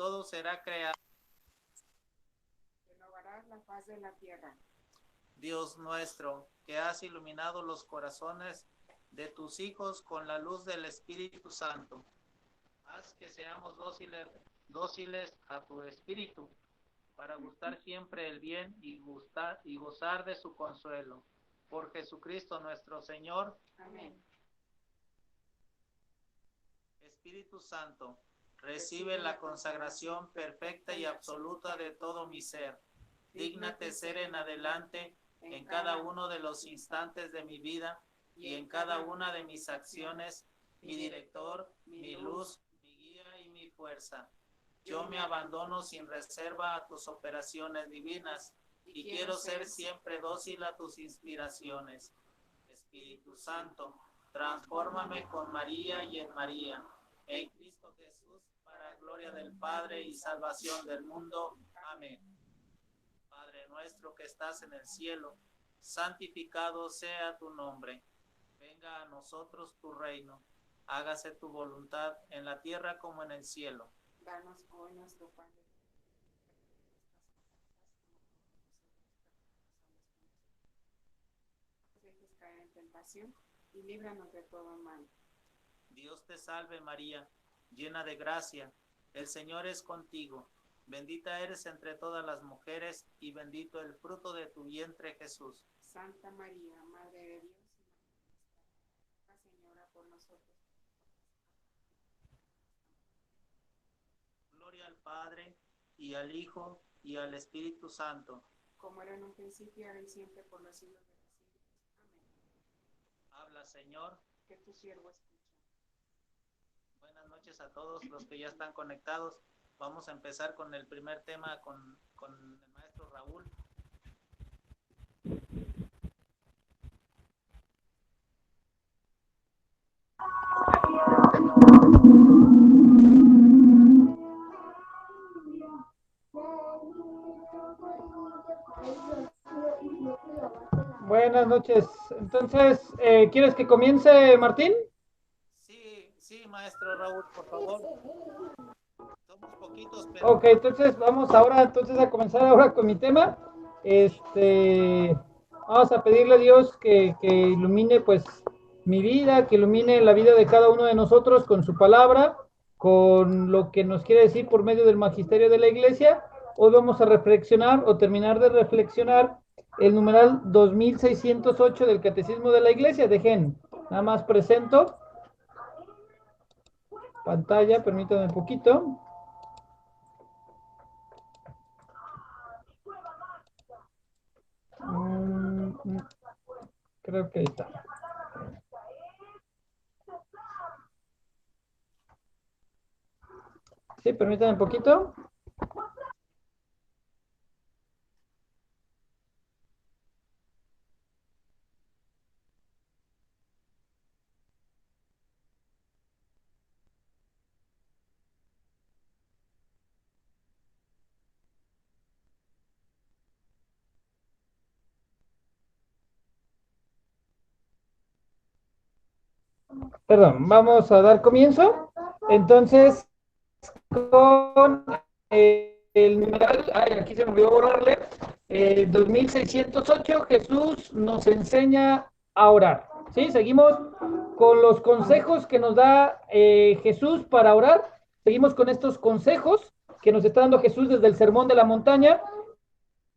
todo será creado. Renovarás la faz de la tierra. Dios nuestro, que has iluminado los corazones de tus hijos con la luz del Espíritu Santo, haz que seamos dóciles a tu Espíritu, para gustar siempre el bien y gozar de su consuelo. Por Jesucristo nuestro Señor. Amén. Espíritu Santo, recibe la consagración perfecta y absoluta de todo mi ser. Dígnate ser en adelante en cada uno de los instantes de mi vida y en cada una de mis acciones, mi director, mi luz, mi guía y mi fuerza. Yo me abandono sin reserva a tus operaciones divinas y quiero ser siempre dócil a tus inspiraciones. Espíritu Santo, transfórmame con María y en María, en Cristo Jesús, para gloria del Padre y salvación del mundo. Amén. Padre nuestro que estás en el cielo, santificado sea tu nombre. Venga a nosotros tu reino. Hágase tu voluntad en la tierra como en el cielo. Danos hoy nuestro pan de no dejes caer en tentación y líbranos de todo mal. Dios te salve María, llena de gracia, el Señor es contigo. Bendita eres entre todas las mujeres y bendito el fruto de tu vientre Jesús. Santa María, Madre de Dios y Madre nuestra, Señora por nosotros. Gloria al Padre, y al Hijo, y al Espíritu Santo. Como era en un principio, ahora y siempre, por los siglos de los siglos. Amén. Habla, Señor. Que tu siervo escucha. Buenas noches a todos los que ya están conectados. Vamos a empezar con el primer tema con el maestro Raúl. Buenas noches. Entonces, ¿quieres que comience, Martín? Sí, maestro Raúl, por favor. Somos poquitos, pero... Ok, entonces vamos ahora a comenzar ahora con mi tema. Vamos a pedirle a Dios que ilumine pues mi vida, que ilumine la vida de cada uno de nosotros con su palabra, con lo que nos quiere decir por medio del magisterio de la iglesia. Hoy vamos a reflexionar o terminar de reflexionar el numeral 2608 del Catecismo de la Iglesia. Dejen, nada más presento pantalla, permítanme un poquito. Creo que ahí está. Sí, permítanme un poquito. Perdón, vamos a dar comienzo. Entonces, con el numeral, aquí se me olvidó borrarle, 2608, Jesús nos enseña a orar. ¿Sí? Seguimos con los consejos que nos da Jesús para orar. Seguimos con estos consejos que nos está dando Jesús desde el Sermón de la Montaña.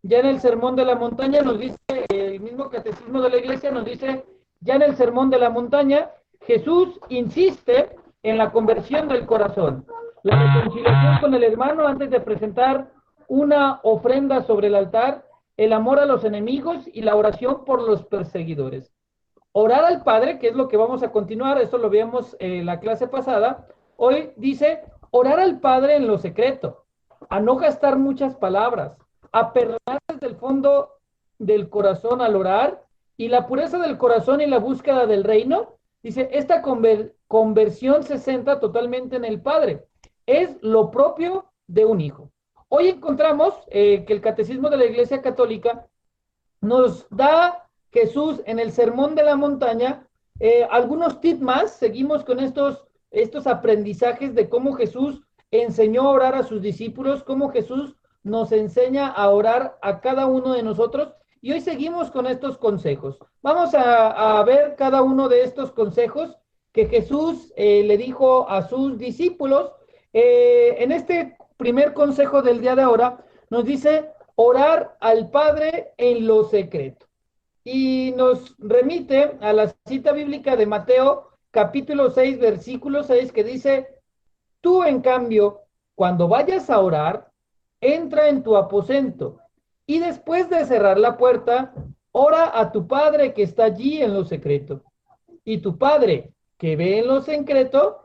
Ya en el Sermón de la Montaña nos dice, el mismo Catecismo de la Iglesia nos dice, ya en el Sermón de la Montaña, Jesús insiste en la conversión del corazón, la reconciliación con el hermano antes de presentar una ofrenda sobre el altar, el amor a los enemigos y la oración por los perseguidores. Orar al Padre, que es lo que vamos a continuar, esto lo vimos en la clase pasada, hoy dice, orar al Padre en lo secreto, a no gastar muchas palabras, a perdonar desde el fondo del corazón al orar, y la pureza del corazón y la búsqueda del reino, dice, esta conversión se centra totalmente en el Padre, es lo propio de un hijo. Hoy encontramos que el Catecismo de la Iglesia Católica nos da Jesús en el Sermón de la Montaña algunos tips más. Seguimos con estos aprendizajes de cómo Jesús enseñó a orar a sus discípulos, cómo Jesús nos enseña a orar a cada uno de nosotros. Y hoy seguimos con estos consejos. Vamos a ver cada uno de estos consejos que Jesús le dijo a sus discípulos. En este primer consejo del día de ahora nos dice orar al Padre en lo secreto. Y nos remite a la cita bíblica de Mateo capítulo 6, versículo 6, que dice: tú, en cambio, cuando vayas a orar, entra en tu aposento y después de cerrar la puerta, ora a tu Padre que está allí en lo secreto. Y tu Padre que ve en lo secreto,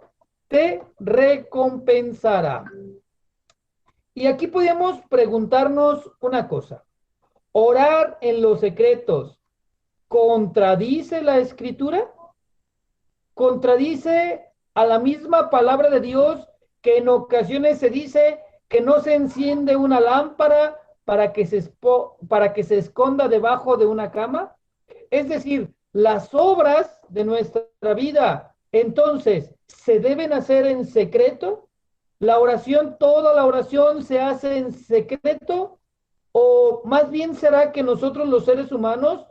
te recompensará. Y aquí podemos preguntarnos una cosa. ¿Orar en los secretos contradice la Escritura? ¿Contradice a la misma palabra de Dios, que en ocasiones se dice que no se enciende una lámpara para que se esconda debajo de una cama? Es decir, las obras de nuestra vida, entonces, ¿se deben hacer en secreto? ¿La oración, toda la oración se hace en secreto? ¿O más bien será que nosotros los seres humanos,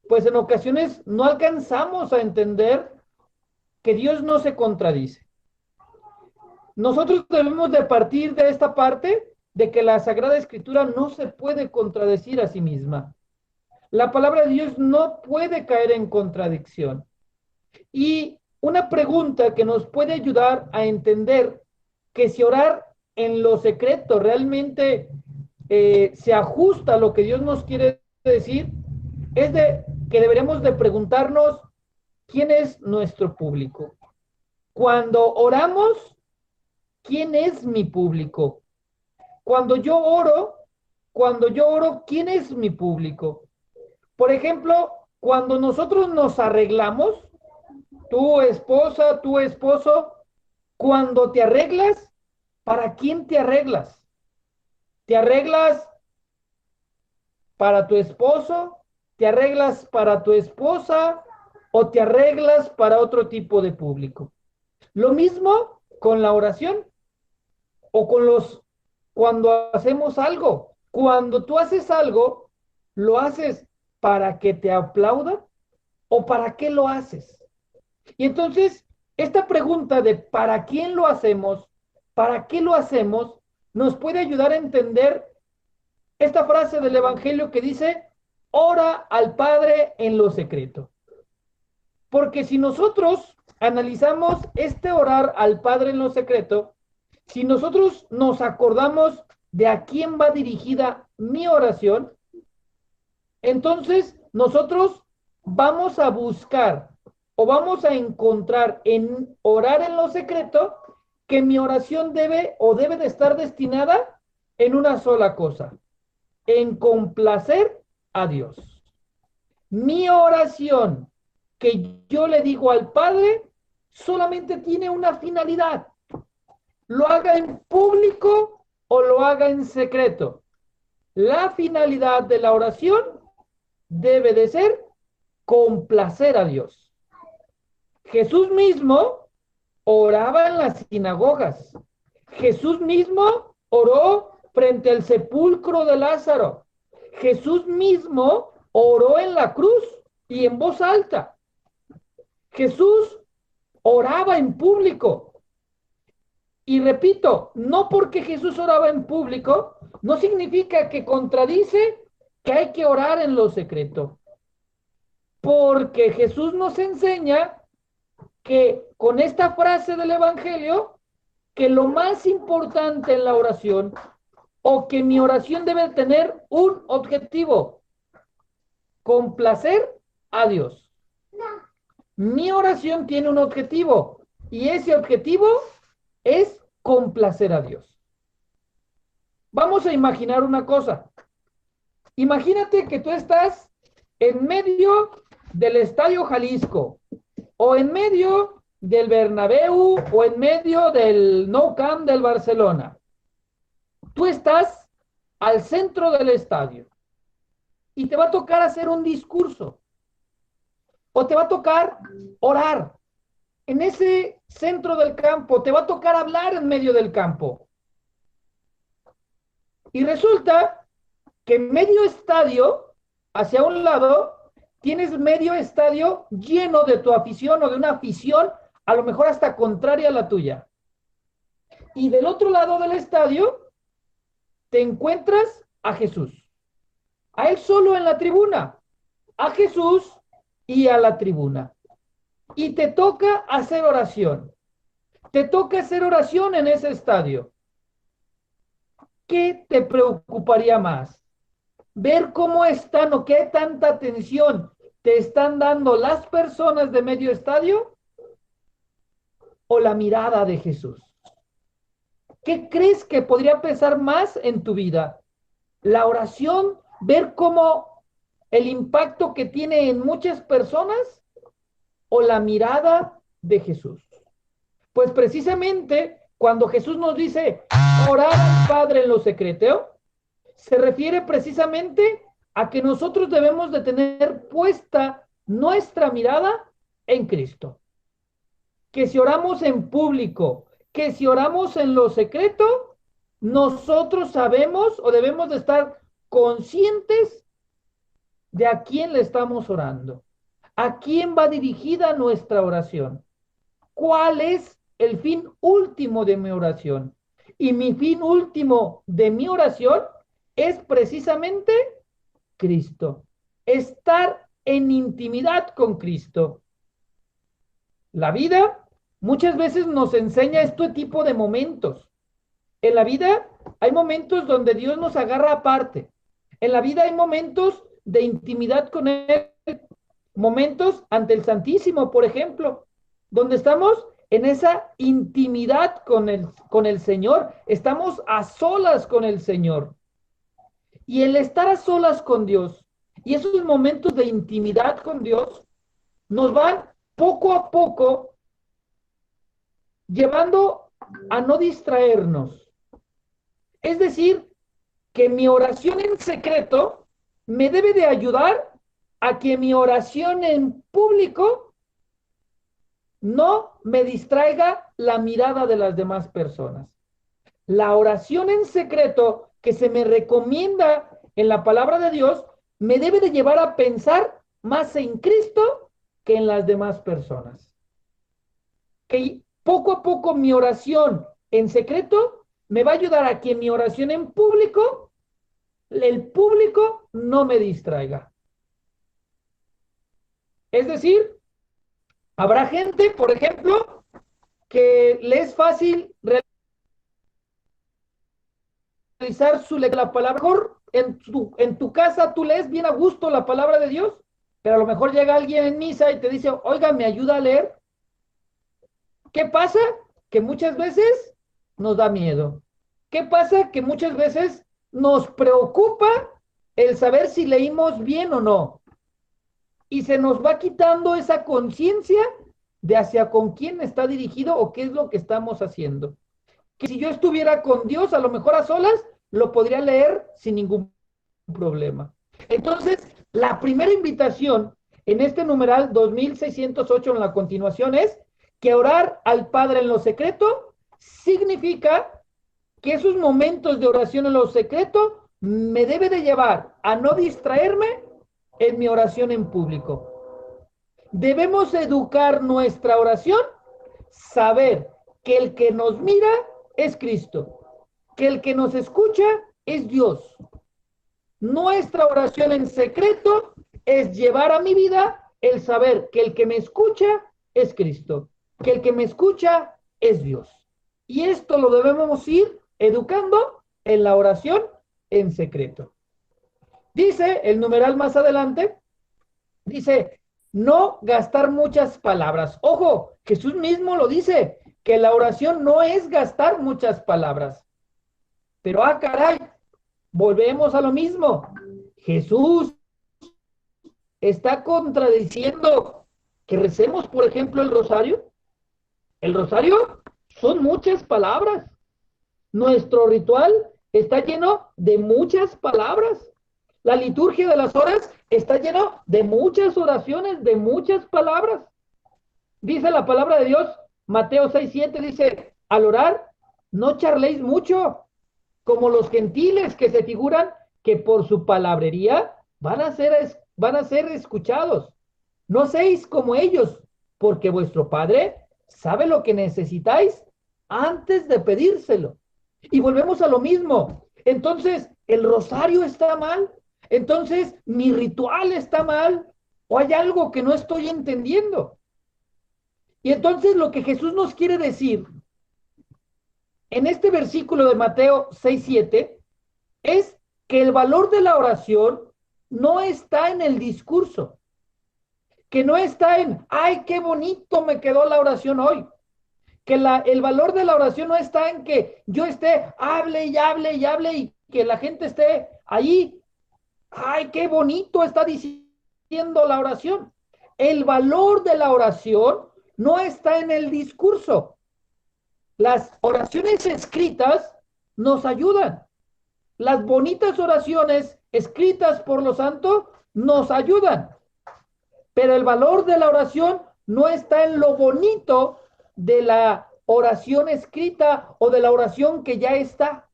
pues en ocasiones no alcanzamos a entender que Dios no se contradice? Nosotros debemos de partir de esta parte de que la Sagrada Escritura no se puede contradecir a sí misma. La palabra de Dios no puede caer en contradicción. Y una pregunta que nos puede ayudar a entender que si orar en lo secreto realmente se ajusta a lo que Dios nos quiere decir, es de que deberíamos de preguntarnos quién es nuestro público. Cuando oramos, ¿quién es mi público? Cuando yo oro, ¿quién es mi público? Por ejemplo, cuando nosotros nos arreglamos, tu esposa, tu esposo, cuando te arreglas, ¿para quién te arreglas? ¿Te arreglas para tu esposo? ¿Te arreglas para tu esposa? ¿O te arreglas para otro tipo de público? Lo mismo con la oración o cuando hacemos algo. Cuando tú haces algo, ¿lo haces para que te aplaudan o para qué lo haces? Y entonces, esta pregunta de ¿para quién lo hacemos? ¿Para qué lo hacemos? Nos puede ayudar a entender esta frase del Evangelio que dice: ora al Padre en lo secreto. Porque si nosotros analizamos este orar al Padre en lo secreto, si nosotros nos acordamos de a quién va dirigida mi oración, entonces nosotros vamos a buscar o vamos a encontrar en orar en lo secreto que mi oración debe de estar destinada en una sola cosa: en complacer a Dios. Mi oración que yo le digo al Padre solamente tiene una finalidad: lo haga en público o lo haga en secreto. La finalidad de la oración debe de ser complacer a Dios. Jesús mismo oraba en las sinagogas. Jesús mismo oró frente al sepulcro de Lázaro. Jesús mismo oró en la cruz y en voz alta. Jesús oraba en público. Y repito, no porque Jesús oraba en público, no significa que contradice que hay que orar en lo secreto. Porque Jesús nos enseña que con esta frase del Evangelio, que lo más importante en la oración, o que mi oración debe tener un objetivo: complacer a Dios. Mi oración tiene un objetivo, y ese objetivo es complacer a Dios. Vamos a imaginar una cosa. Imagínate que tú estás en medio del Estadio Jalisco, o en medio del Bernabéu, o en medio del Nou Camp del Barcelona. Tú estás al centro del estadio y te va a tocar hacer un discurso, o te va a tocar orar. en ese centro del campo, te va a tocar hablar en medio del campo. Y resulta que medio estadio, hacia un lado, tienes medio estadio lleno de tu afición o de una afición, a lo mejor hasta contraria a la tuya. Y del otro lado del estadio, te encuentras a Jesús. A él solo en la tribuna. A Jesús y a la tribuna. Y te toca hacer oración. Te toca hacer oración en ese estadio. ¿Qué te preocuparía más? Ver cómo están o qué tanta atención te están dando las personas de medio estadio o la mirada de Jesús. ¿Qué crees que podría pesar más en tu vida? La oración, ver cómo el impacto que tiene en muchas personas o la mirada de Jesús. Pues precisamente cuando Jesús nos dice orar al Padre en lo secreto, se refiere precisamente a que nosotros debemos de tener puesta nuestra mirada en Cristo. Que si oramos en público, que si oramos en lo secreto, nosotros sabemos o debemos de estar conscientes de a quién le estamos orando, a quién va dirigida nuestra oración, cuál es el fin último de mi oración. Y mi fin último de mi oración es precisamente Cristo, estar en intimidad con Cristo. La vida muchas veces nos enseña este tipo de momentos. En la vida hay momentos donde Dios nos agarra aparte. En la vida hay momentos de intimidad con Él, momentos ante el Santísimo, por ejemplo, donde estamos en esa intimidad con el Señor, estamos a solas con el Señor. Y el estar a solas con Dios y esos momentos de intimidad con Dios nos van poco a poco llevando a no distraernos. Es decir, que mi oración en secreto me debe de ayudar a que mi oración en público no me distraiga la mirada de las demás personas. La oración en secreto que se me recomienda en la palabra de Dios me debe de llevar a pensar más en Cristo que en las demás personas. Que poco a poco mi oración en secreto me va a ayudar a que mi oración en público, el público no me distraiga. Es decir, habrá gente, por ejemplo, que le es fácil realizar la palabra. Mejor en tu casa tú lees bien a gusto la palabra de Dios, pero a lo mejor llega alguien en misa y te dice, oiga, ¿me ayuda a leer? ¿Qué pasa? Que muchas veces nos da miedo. ¿Qué pasa? Que muchas veces nos preocupa el saber si leímos bien o no. Y se nos va quitando esa conciencia de hacia con quién está dirigido o qué es lo que estamos haciendo. Que si yo estuviera con Dios, a lo mejor a solas, lo podría leer sin ningún problema. Entonces, la primera invitación en este numeral 2608 en la continuación es que orar al Padre en lo secreto significa que esos momentos de oración en lo secreto me debe de llevar a no distraerme en mi oración en público. Debemos educar nuestra oración, saber que el que nos mira es Cristo, que el que nos escucha es Dios. Nuestra oración en secreto es llevar a mi vida el saber que el que me escucha es Cristo, que el que me escucha es Dios. Y esto lo debemos ir educando en la oración en secreto. Dice el numeral más adelante, dice, no gastar muchas palabras. Ojo, Jesús mismo lo dice, que la oración no es gastar muchas palabras. Pero, caray, volvemos a lo mismo. Jesús está contradiciendo que recemos, por ejemplo, el rosario. El rosario son muchas palabras. Nuestro ritual está lleno de muchas palabras. La liturgia de las horas está lleno de muchas oraciones, de muchas palabras. Dice la palabra de Dios, Mateo 6:7 dice, al orar, no charléis mucho, como los gentiles que se figuran que por su palabrería van a ser escuchados. No seáis como ellos, porque vuestro Padre sabe lo que necesitáis antes de pedírselo. Y volvemos a lo mismo. Entonces, ¿el rosario está mal? Entonces, ¿mi ritual está mal? ¿O hay algo que no estoy entendiendo? Y entonces lo que Jesús nos quiere decir en este versículo de Mateo 6:7 es que el valor de la oración no está en el discurso, que no está en, ay, qué bonito me quedó la oración hoy, que el valor de la oración no está en que yo esté, hable y hable y hable y que la gente esté ahí, ay, qué bonito está diciendo la oración. El valor de la oración no está en el discurso. Las oraciones escritas nos ayudan. Las bonitas oraciones escritas por los santos nos ayudan. Pero el valor de la oración no está en lo bonito de la oración escrita o de la oración que ya está,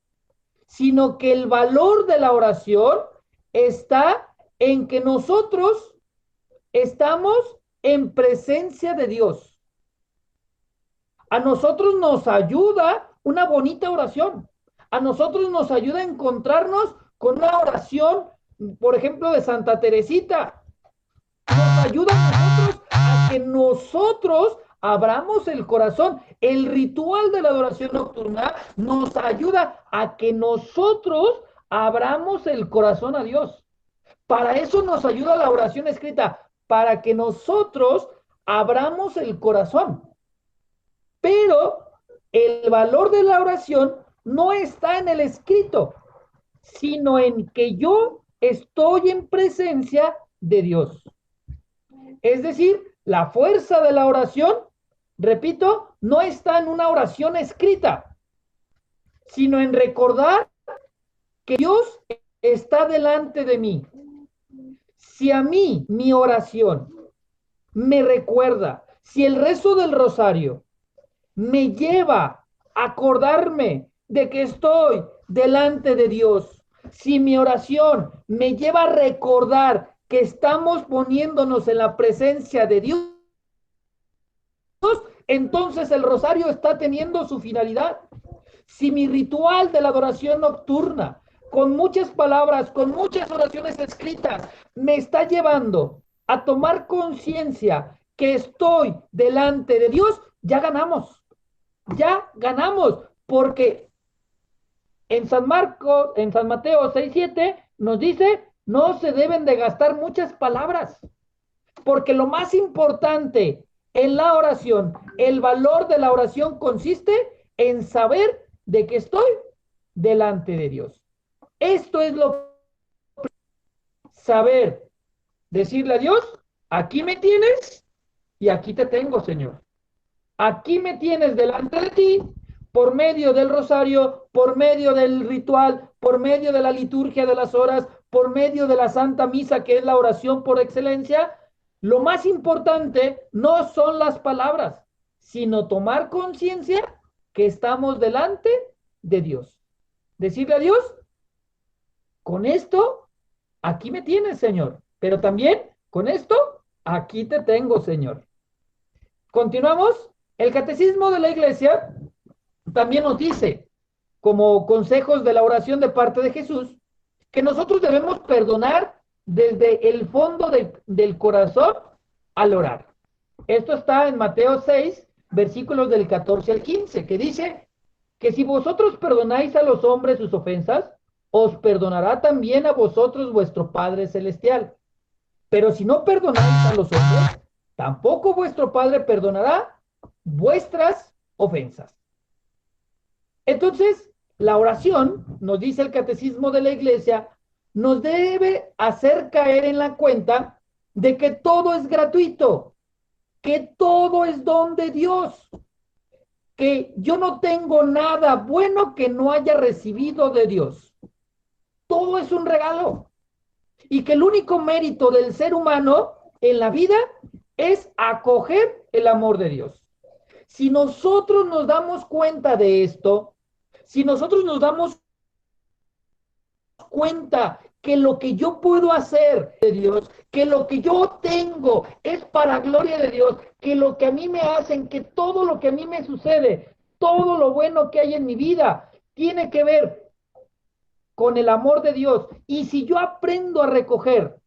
sino que el valor de la oración está en que nosotros estamos en presencia de Dios. A nosotros nos ayuda una bonita oración. A nosotros nos ayuda a encontrarnos con una oración, por ejemplo, de Santa Teresita. Nos ayuda a nosotros a que nosotros abramos el corazón. El ritual de la adoración nocturna nos ayuda a que nosotros abramos el corazón a Dios. Para eso nos ayuda la oración escrita, para que nosotros abramos el corazón. Pero el valor de la oración no está en el escrito, sino en que yo estoy en presencia de Dios. Es decir, la fuerza de la oración, repito, no está en una oración escrita, sino en recordar que Dios está delante de mí. Si a mí mi oración me recuerda, si el rezo del rosario me lleva a acordarme de que estoy delante de Dios, si mi oración me lleva a recordar que estamos poniéndonos en la presencia de Dios, entonces el rosario está teniendo su finalidad. Si mi ritual de la adoración nocturna, con muchas palabras, con muchas oraciones escritas, me está llevando a tomar conciencia que estoy delante de Dios, ya ganamos, porque en San Mateo 6:7 nos dice, no se deben de gastar muchas palabras, porque lo más importante en la oración, el valor de la oración consiste en saber de que estoy delante de Dios. Esto es lo saber, decirle a Dios, aquí me tienes y aquí te tengo, Señor. Aquí me tienes delante de ti por medio del rosario, por medio del ritual, por medio de la liturgia de las horas, por medio de la Santa Misa, que es la oración por excelencia. Lo más importante no son las palabras, sino tomar conciencia que estamos delante de Dios. Decirle a Dios, con esto, aquí me tienes, Señor, pero también con esto, aquí te tengo, Señor. Continuamos. El Catecismo de la Iglesia también nos dice, como consejos de la oración de parte de Jesús, que nosotros debemos perdonar desde el fondo del corazón al orar. Esto está en Mateo 6, versículos del 14 al 15, que dice que si vosotros perdonáis a los hombres sus ofensas, os perdonará también a vosotros vuestro Padre Celestial. Pero si no perdonáis a los hombres, tampoco vuestro Padre perdonará vuestras ofensas. Entonces, la oración, nos dice el Catecismo de la Iglesia, nos debe hacer caer en la cuenta de que todo es gratuito, que todo es don de Dios, que yo no tengo nada bueno que no haya recibido de Dios. Todo es un regalo. Y que el único mérito del ser humano en la vida es acoger el amor de Dios. Si nosotros nos damos cuenta de esto, si nosotros nos damos cuenta que lo que yo puedo hacer de Dios, que lo que yo tengo es para gloria de Dios, que lo que a mí me hacen, que todo lo que a mí me sucede, todo lo bueno que hay en mi vida, tiene que ver con el amor de Dios. Y si yo aprendo a recoger,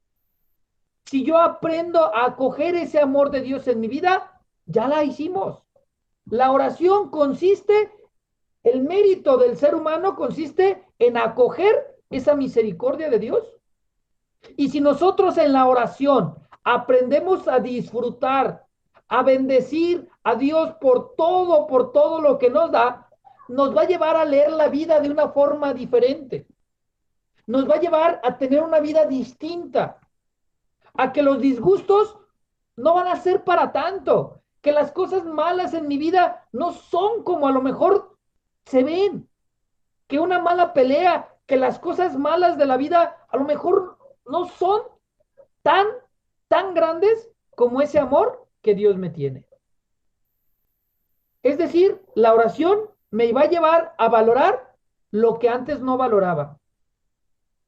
si yo aprendo a acoger ese amor de Dios en mi vida, ya la hicimos. La oración consiste, el mérito del ser humano consiste en acoger esa misericordia de Dios. Y si nosotros en la oración aprendemos a disfrutar, a bendecir a Dios por todo lo que nos da, nos va a llevar a leer la vida de una forma diferente. Nos va a llevar a tener una vida distinta, a que los disgustos no van a ser para tanto, que las cosas malas en mi vida no son como a lo mejor se ven, que una mala pelea, que las cosas malas de la vida a lo mejor no son tan grandes como ese amor que Dios me tiene. Es decir, la oración me va a llevar a valorar lo que antes no valoraba.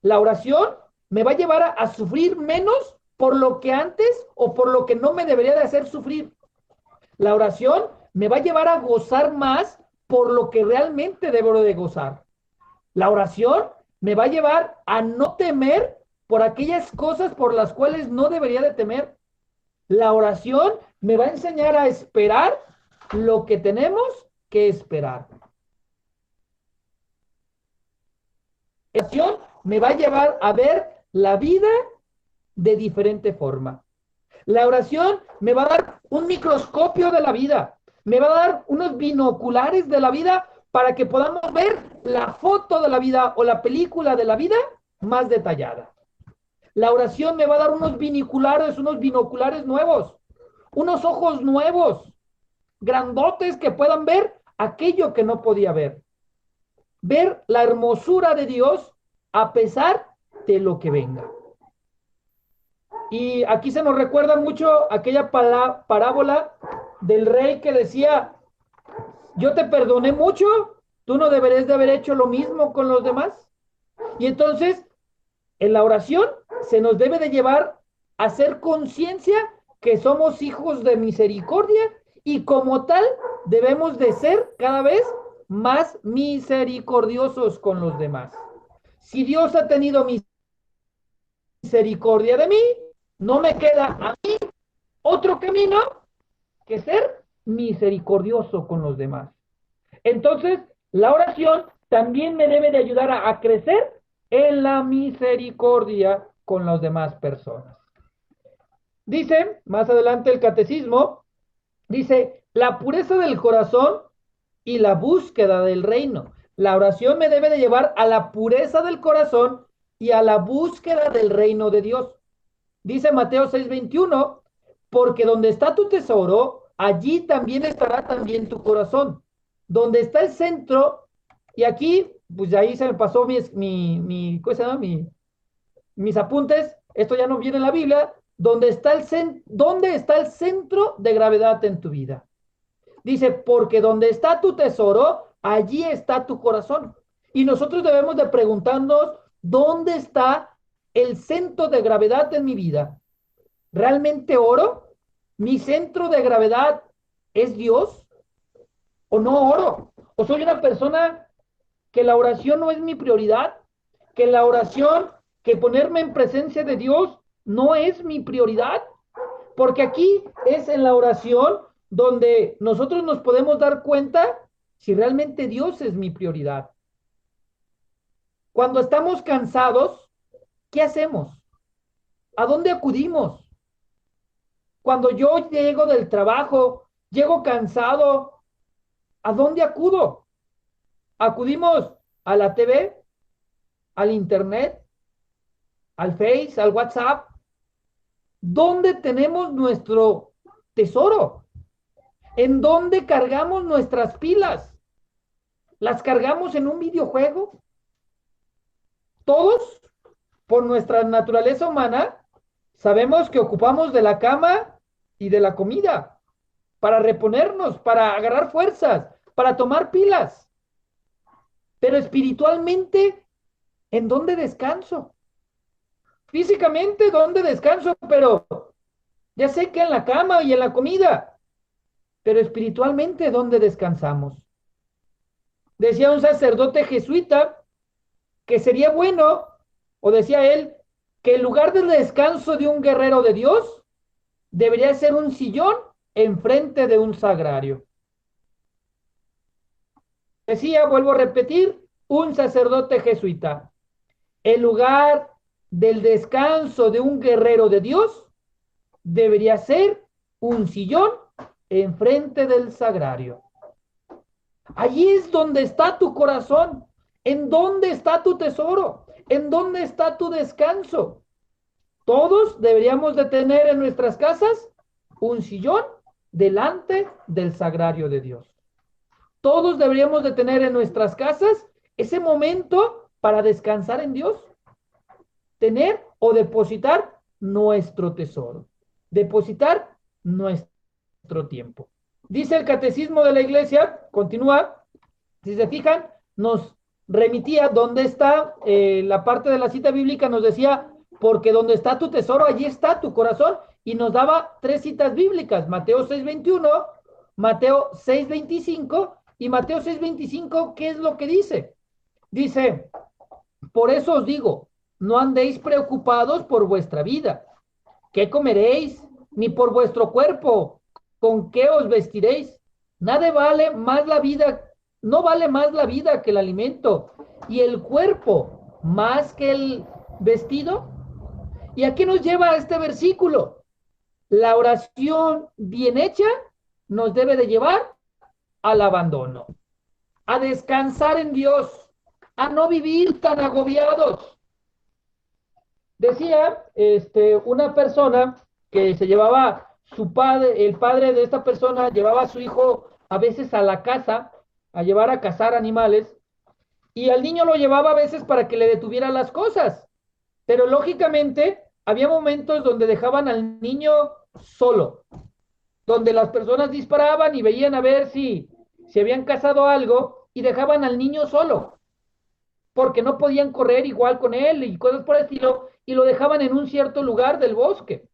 La oración me va a llevar a sufrir menos por lo que antes o por lo que no me debería de hacer sufrir. La oración me va a llevar a gozar más por lo que realmente debo de gozar. La oración me va a llevar a no temer por aquellas cosas por las cuales no debería de temer. La oración me va a enseñar a esperar lo que tenemos que esperar. La oración me va a llevar a ver la vida de diferente forma. La oración me va a dar un microscopio de la vida, me va a dar unos binoculares de la vida para que podamos ver la foto de la vida o la película de la vida más detallada. La oración me va a dar unos binoculares nuevos, unos ojos nuevos, grandotes que puedan ver aquello que no podía ver. Ver la hermosura de Dios a pesar de lo que venga. Y aquí se nos recuerda mucho aquella parábola del rey que decía, yo te perdoné mucho, tú no deberías de haber hecho lo mismo con los demás. Y entonces, en la oración se nos debe de llevar a hacer conciencia que somos hijos de misericordia y como tal debemos de ser cada vez más misericordiosos con los demás. Si Dios ha tenido misericordia de mí, no me queda a mí otro camino que ser misericordioso con los demás. Entonces, la oración también me debe de ayudar a crecer en la misericordia con las demás personas. Dice, más adelante el catecismo, dice, la pureza del corazón y la búsqueda del reino. La oración me debe de llevar a la pureza del corazón y a la búsqueda del reino de Dios. Dice Mateo 6:21, porque donde está tu tesoro, allí también estará también tu corazón. Donde está el centro, y aquí, pues ahí se me pasó mis apuntes, esto ya no viene en la Biblia, ¿dónde está el centro de gravedad en tu vida? Dice, porque donde está tu tesoro, allí está tu corazón. Y nosotros debemos de preguntarnos, ¿dónde está el centro de gravedad en mi vida? ¿Realmente oro? ¿Mi centro de gravedad es Dios? ¿O no oro? ¿O soy una persona que la oración no es mi prioridad? ¿Que la oración, que ponerme en presencia de Dios no es mi prioridad? Porque aquí es en la oración donde nosotros nos podemos dar cuenta si realmente Dios es mi prioridad. Cuando estamos cansados, ¿qué hacemos? ¿A dónde acudimos? Cuando yo llego del trabajo, llego cansado, ¿a dónde acudo? ¿Acudimos a la TV, al internet, al Face, al WhatsApp? ¿Dónde tenemos nuestro tesoro? ¿En dónde cargamos nuestras pilas? ¿Las cargamos en un videojuego? Todos, por nuestra naturaleza humana, sabemos que ocupamos de la cama y de la comida, para reponernos, para agarrar fuerzas, para tomar pilas. Pero espiritualmente, ¿en dónde descanso? Físicamente, ¿dónde descanso? Pero ya sé que en la cama y en la comida, pero espiritualmente, ¿dónde descansamos? Decía un sacerdote jesuita que sería bueno, o decía él, que el lugar de descanso de un guerrero de Dios debería ser un sillón enfrente de un sagrario. Decía, vuelvo a repetir, un sacerdote jesuita, el lugar del descanso de un guerrero de Dios debería ser un sillón enfrente del sagrario. Allí es donde está tu corazón, en dónde está tu tesoro, en dónde está tu descanso. Todos deberíamos de tener en nuestras casas un sillón delante del sagrario de Dios. Todos deberíamos de tener en nuestras casas ese momento para descansar en Dios, tener o depositar nuestro tesoro, depositar nuestro tiempo. Dice el catecismo de la iglesia, continúa, si se fijan, nos remitía dónde está la parte de la cita bíblica, nos decía, porque donde está tu tesoro, allí está tu corazón, y nos daba 3 citas bíblicas, Mateo 6:21, Mateo 6:25 y Mateo 6:25, ¿qué es lo que dice? Dice, por eso os digo, no andéis preocupados por vuestra vida, ¿qué comeréis? Ni por vuestro cuerpo, ¿con qué os vestiréis? Nada vale más la vida, no vale más la vida que el alimento, y el cuerpo más que el vestido. ¿Y a qué nos lleva este versículo? La oración bien hecha nos debe de llevar al abandono, a descansar en Dios, a no vivir tan agobiados. Decía una persona que se llevaba su padre, el padre de esta persona llevaba a su hijo a veces a la casa a llevar a cazar animales y al niño lo llevaba a veces para que le detuviera las cosas, pero lógicamente había momentos donde dejaban al niño solo, donde las personas disparaban y veían a ver si habían cazado algo y dejaban al niño solo, porque no podían correr igual con él y cosas por el estilo, y lo dejaban en un cierto lugar del bosque.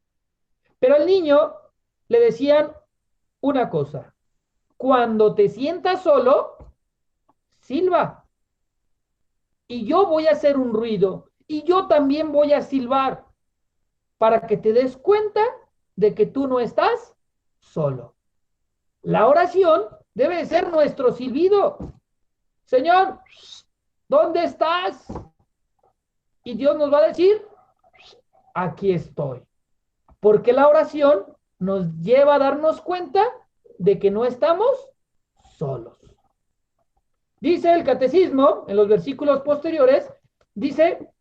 Pero al niño le decían una cosa, cuando te sientas solo, silba, y yo voy a hacer un ruido, y yo también voy a silbar, para que te des cuenta de que tú no estás solo. La oración debe ser nuestro silbido. Señor, ¿dónde estás? Y Dios nos va a decir, aquí estoy. Porque la oración nos lleva a darnos cuenta de que no estamos solos. Dice el catecismo, en los versículos posteriores, dice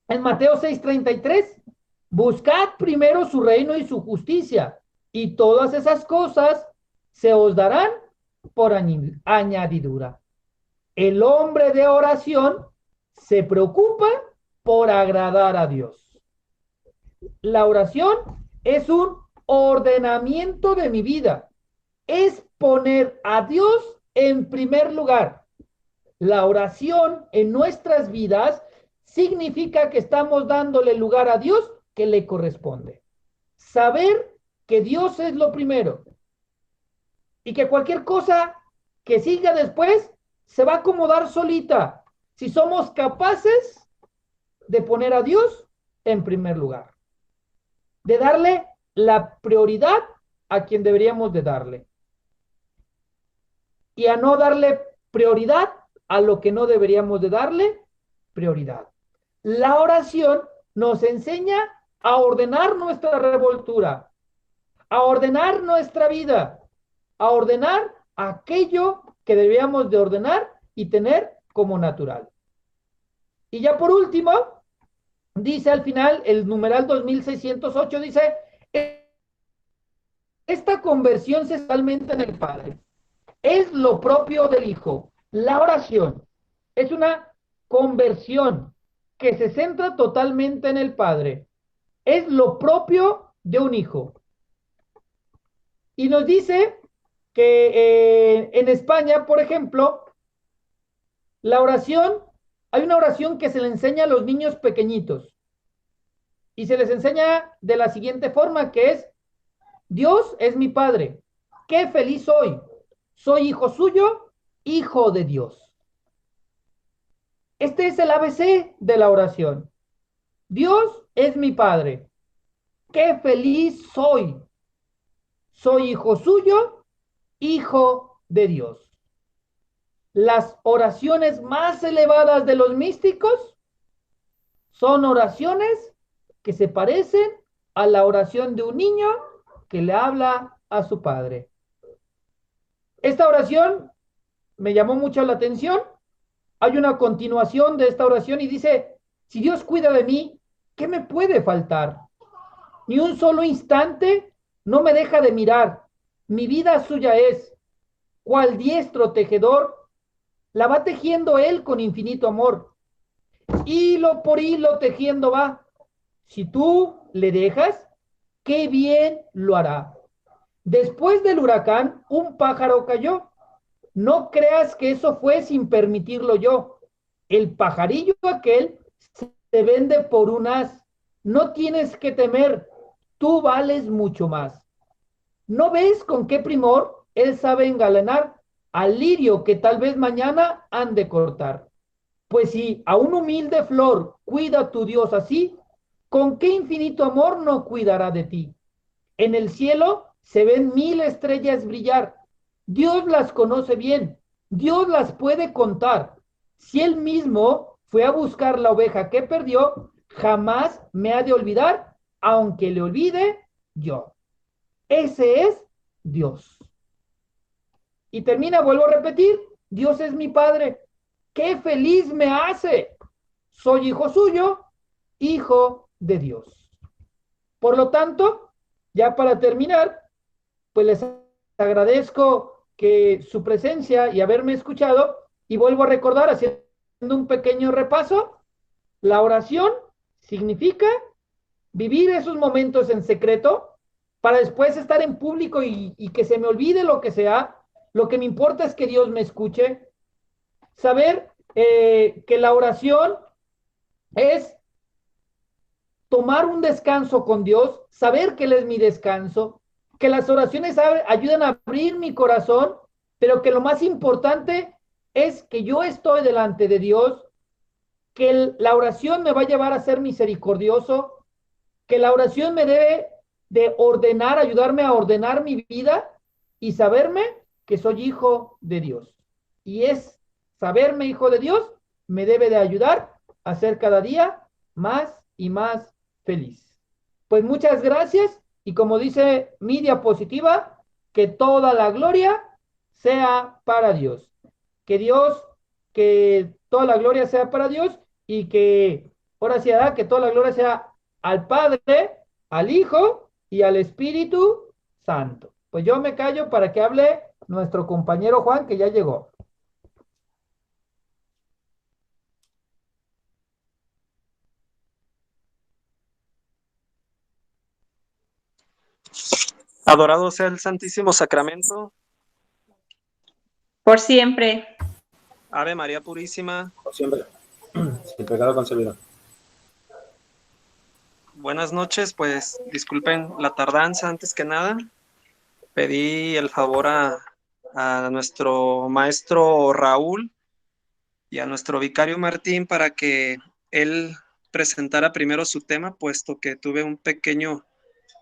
en Mateo 6:33, buscad primero su reino y su justicia, y todas esas cosas se os darán por añadidura. El hombre de oración se preocupa por agradar a Dios. La oración es un ordenamiento de mi vida. Es poner a Dios en primer lugar. La oración en nuestras vidas significa que estamos dándole lugar a Dios que le corresponde. Saber que Dios es lo primero y que cualquier cosa que siga después se va a acomodar solita si somos capaces de poner a Dios en primer lugar, de darle la prioridad a quien deberíamos de darle y a no darle prioridad a lo que no deberíamos de darle prioridad. La oración nos enseña a ordenar nuestra revoltura, a ordenar nuestra vida, a ordenar aquello que deberíamos de ordenar y tener como natural. Y ya por último, dice al final, el numeral 2608, dice, esta conversión se totalmente en el Padre. Es lo propio del Hijo. La oración es una conversión que se centra totalmente en el Padre. Es lo propio de un hijo. Y nos dice que en España, por ejemplo, la oración, hay una oración que se le enseña a los niños pequeñitos y se les enseña de la siguiente forma, que es, Dios es mi Padre, qué feliz soy, soy hijo suyo, hijo de Dios. Este es el ABC de la oración. Dios es mi Padre, qué feliz soy, soy hijo suyo, hijo de Dios. Las oraciones más elevadas de los místicos son oraciones que se parecen a la oración de un niño que le habla a su padre. Esta oración me llamó mucho la atención. Hay una continuación de esta oración y dice, si Dios cuida de mí, ¿qué me puede faltar? Ni un solo instante no me deja de mirar. Mi vida suya es, cual diestro tejedor, la va tejiendo él con infinito amor. Hilo por hilo tejiendo va. Si tú le dejas, qué bien lo hará. Después del huracán, un pájaro cayó. No creas que eso fue sin permitirlo yo. El pajarillo aquel se vende por un as. No tienes que temer, tú vales mucho más. ¿No ves con qué primor él sabe engalanar al lirio que tal vez mañana han de cortar? Pues si a un humilde flor cuida tu Dios así, ¿con qué infinito amor no cuidará de ti? En el cielo se ven 1000 estrellas brillar. Dios las conoce bien. Dios las puede contar. Si él mismo fue a buscar la oveja que perdió, jamás me ha de olvidar, aunque le olvide yo. Ese es Dios. Y termina, vuelvo a repetir, Dios es mi Padre. ¡Qué feliz me hace! Soy hijo suyo, hijo de Dios. Por lo tanto, ya para terminar, pues les agradezco que su presencia y haberme escuchado y vuelvo a recordar, haciendo un pequeño repaso, la oración significa vivir esos momentos en secreto para después estar en público y que se me olvide lo que sea. Lo que me importa es que Dios me escuche. Saber que la oración es tomar un descanso con Dios, saber que Él es mi descanso, que las oraciones ayudan a abrir mi corazón, pero que lo más importante es que yo estoy delante de Dios, que la oración me va a llevar a ser misericordioso, que la oración me debe de ordenar, ayudarme a ordenar mi vida y saberme que soy hijo de Dios. Y es saberme hijo de Dios me debe de ayudar a ser cada día más y más feliz. Pues muchas gracias y como dice mi diapositiva, que toda la gloria sea para Dios. Que Dios, que toda la gloria sea para Dios y que ahora sí hará que toda la gloria sea al Padre, al Hijo y al Espíritu Santo. Pues yo me callo para que hable nuestro compañero Juan, que ya llegó. Adorado sea el Santísimo Sacramento. Por siempre. Ave María Purísima. Por siempre. Sin pecado concebido. Buenas noches, pues disculpen la tardanza antes que nada. Pedí el favor a nuestro maestro Raúl y a nuestro vicario Martín para que él presentara primero su tema, puesto que tuve un pequeño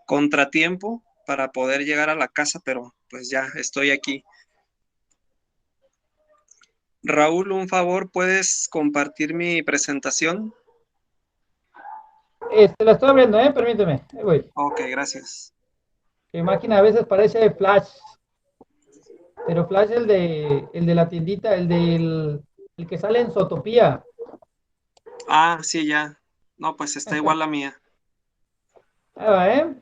contratiempo para poder llegar a la casa, pero pues ya estoy aquí. Raúl, un favor, ¿puedes compartir mi presentación? La estoy abriendo, permíteme. Ahí voy. Ok, gracias. Mi máquina a veces parece Flash, pero Flash es el de la tiendita, el que sale en Zootopía. Ah, sí, ya. No, pues está igual la mía. Ahí va,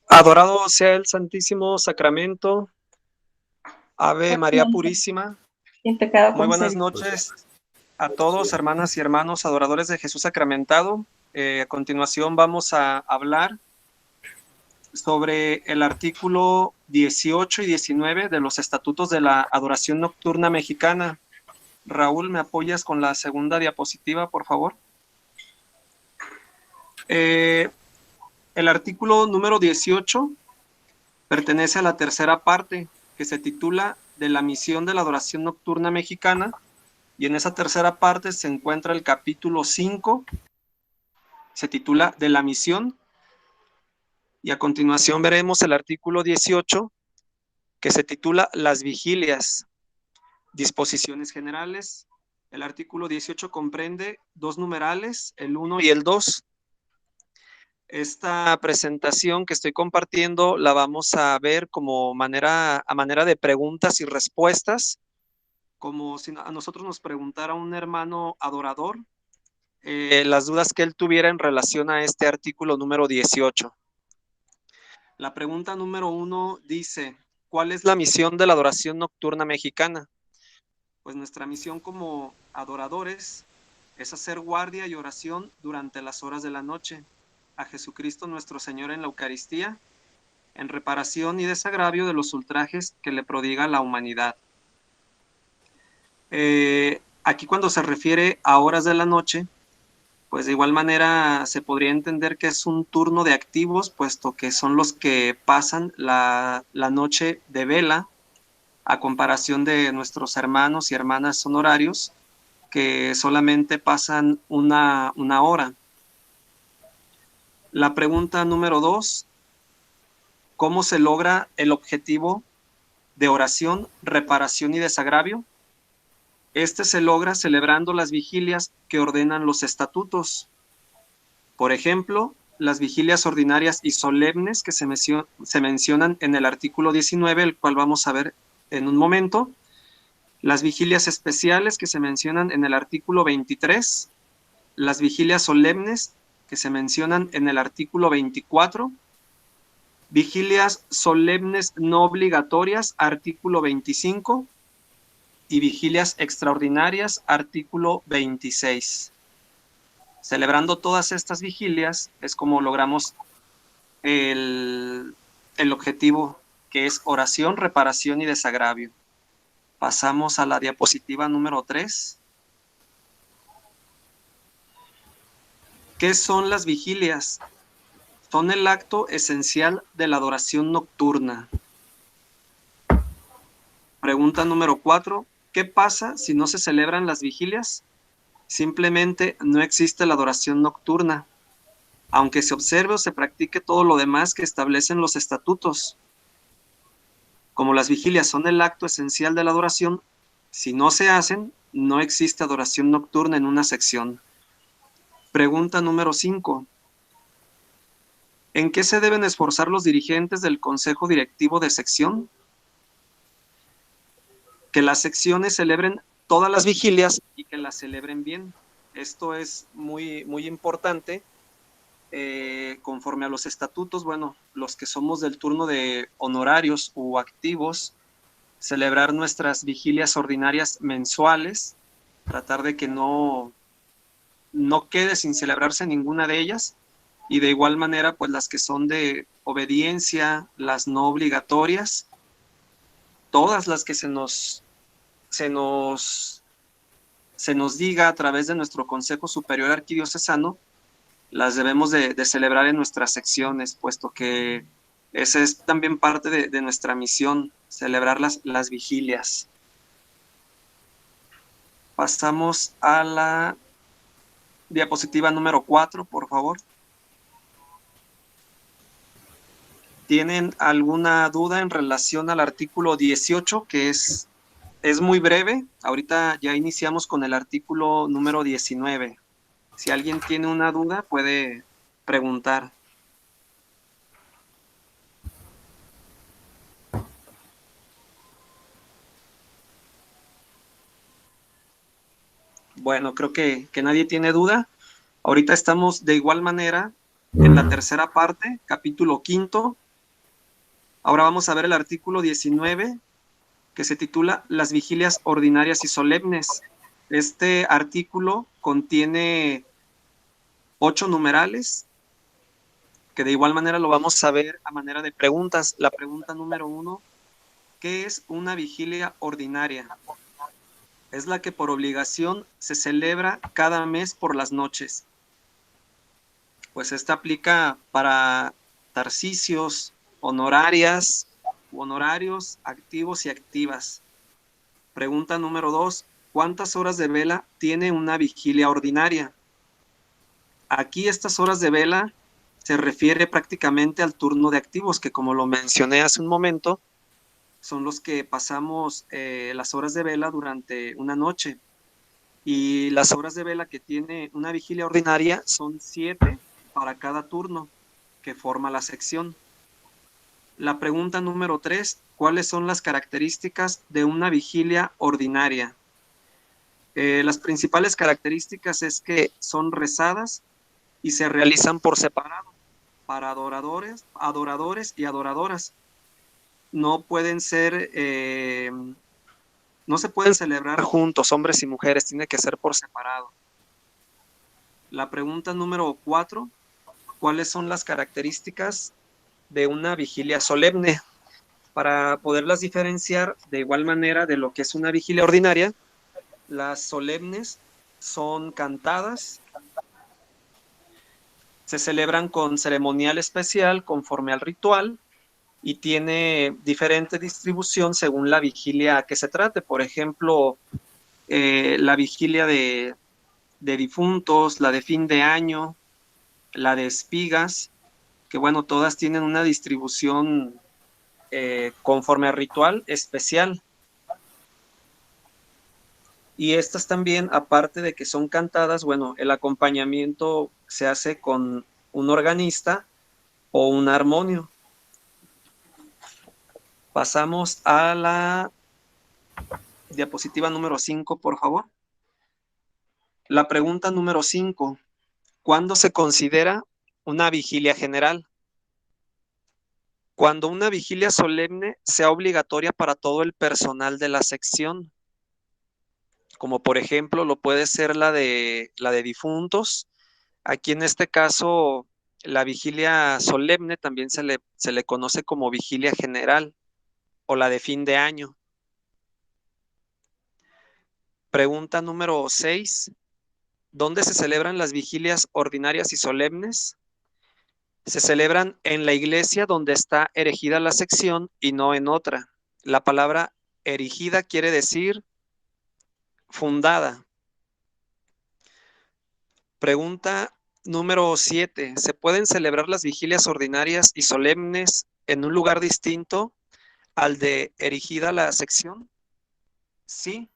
Adorado sea el Santísimo Sacramento. Ave María Purísima. Sin pecado Muy buenas concebido. noches a todos, hermanas y hermanos adoradores de Jesús sacramentado. A continuación vamos a hablar sobre el artículo 18 y 19 de los estatutos de la adoración nocturna mexicana. Raúl, ¿me apoyas con la segunda diapositiva, por favor? El artículo número 18 pertenece a la tercera parte, que se titula de la misión de la adoración nocturna mexicana, y en esa tercera parte se encuentra el capítulo 5, se titula de la misión, y a continuación veremos el artículo 18, que se titula las vigilias, disposiciones generales. El artículo 18 comprende dos numerales, el 1 y el 2. Esta presentación que estoy compartiendo la vamos a ver como a manera de preguntas y respuestas, como si a nosotros nos preguntara un hermano adorador las dudas que él tuviera en relación a este artículo número 18. La pregunta número 1 dice, ¿cuál es la misión de la adoración nocturna mexicana? Pues nuestra misión como adoradores es hacer guardia y oración durante las horas de la noche a Jesucristo nuestro Señor en la Eucaristía, en reparación y desagravio de los ultrajes que le prodiga la humanidad. Aquí cuando se refiere a horas de la noche, pues de igual manera se podría entender que es un turno de activos, puesto que son los que pasan la noche de vela, a comparación de nuestros hermanos y hermanas honorarios, que solamente pasan una hora. La pregunta número 2, ¿cómo se logra el objetivo de oración, reparación y desagravio? Este se logra celebrando las vigilias que ordenan los estatutos. Por ejemplo, las vigilias ordinarias y solemnes que se mencionan en el artículo 19, el cual vamos a ver en un momento. Las vigilias especiales que se mencionan en el artículo 23. Las vigilias solemnes que se mencionan en el artículo 24. Vigilias solemnes no obligatorias, artículo 25. Y vigilias extraordinarias, artículo 26. Celebrando todas estas vigilias es como logramos el objetivo, que es oración, reparación y desagravio. Pasamos a la diapositiva número 3. ¿Qué son las vigilias? Son el acto esencial de la adoración nocturna. Pregunta número 4. ¿Qué pasa si no se celebran las vigilias? Simplemente no existe la adoración nocturna, aunque se observe o se practique todo lo demás que establecen los estatutos. Como las vigilias son el acto esencial de la adoración, si no se hacen, no existe adoración nocturna en una sección. Pregunta número 5. ¿En qué se deben esforzar los dirigentes del Consejo Directivo de Sección? Que las secciones celebren todas las vigilias y que las celebren bien. Esto es muy, muy importante. Conforme a los estatutos, bueno, los que somos del turno de honorarios u activos, celebrar nuestras vigilias ordinarias mensuales, tratar de que no quede sin celebrarse ninguna de ellas, y de igual manera, pues las que son de obediencia, las no obligatorias, todas las que se nos diga a través de nuestro Consejo Superior Arquidiocesano, las debemos de celebrar en nuestras secciones, puesto que esa es también parte de nuestra misión, celebrar las vigilias. Pasamos a la diapositiva número 4, por favor. ¿Tienen alguna duda en relación al artículo 18, que es Es muy breve. Ahorita ya iniciamos con el artículo número 19. Si alguien tiene una duda, puede preguntar. Bueno, creo que nadie tiene duda. Ahorita estamos de igual manera en la tercera parte, capítulo 5. Ahora vamos a ver el artículo 19, que se titula Las vigilias ordinarias y solemnes. Este artículo contiene 8 numerales, que de igual manera lo vamos a ver a manera de preguntas. La pregunta número 1, ¿qué es una vigilia ordinaria? Es la que por obligación se celebra cada mes por las noches. Pues esta aplica para tarcicios, honorarias, honorarios, activos y activas. Pregunta número 2, ¿cuántas horas de vela tiene una vigilia ordinaria? Aquí estas horas de vela se refiere prácticamente al turno de activos, que como lo mencioné hace un momento, son los que pasamos las horas de vela durante una noche. Y las horas de vela que tiene una vigilia ordinaria son 7 para cada turno que forma la sección. La pregunta número 3, ¿cuáles son las características de una vigilia ordinaria? Las principales características es que son rezadas y se realizan por separado para adoradores y adoradoras. No pueden ser, no se pueden celebrar juntos, hombres y mujeres, tiene que ser por separado. La pregunta número 4, ¿cuáles son las características de una vigilia solemne? Para poderlas diferenciar de igual manera de lo que es una vigilia ordinaria, las solemnes son cantadas, se celebran con ceremonial especial conforme al ritual y tiene diferente distribución según la vigilia a que se trate. Por ejemplo, la vigilia de difuntos, la de fin de año, la de espigas, que bueno, todas tienen una distribución conforme al ritual especial. Y estas también, aparte de que son cantadas, bueno, el acompañamiento se hace con un organista o un armonio. Pasamos a la diapositiva número 5, por favor. La pregunta número 5, ¿cuándo se considera una vigilia general? Cuando una vigilia solemne sea obligatoria para todo el personal de la sección, como por ejemplo lo puede ser la de difuntos. Aquí en este caso, la vigilia solemne también se le conoce como vigilia general o la de fin de año. Pregunta número 6. ¿Dónde se celebran las vigilias ordinarias y solemnes? Se celebran en la iglesia donde está erigida la sección y no en otra. La palabra erigida quiere decir fundada. Pregunta número 7. ¿Se pueden celebrar las vigilias ordinarias y solemnes en un lugar distinto al de erigida la sección? Sí,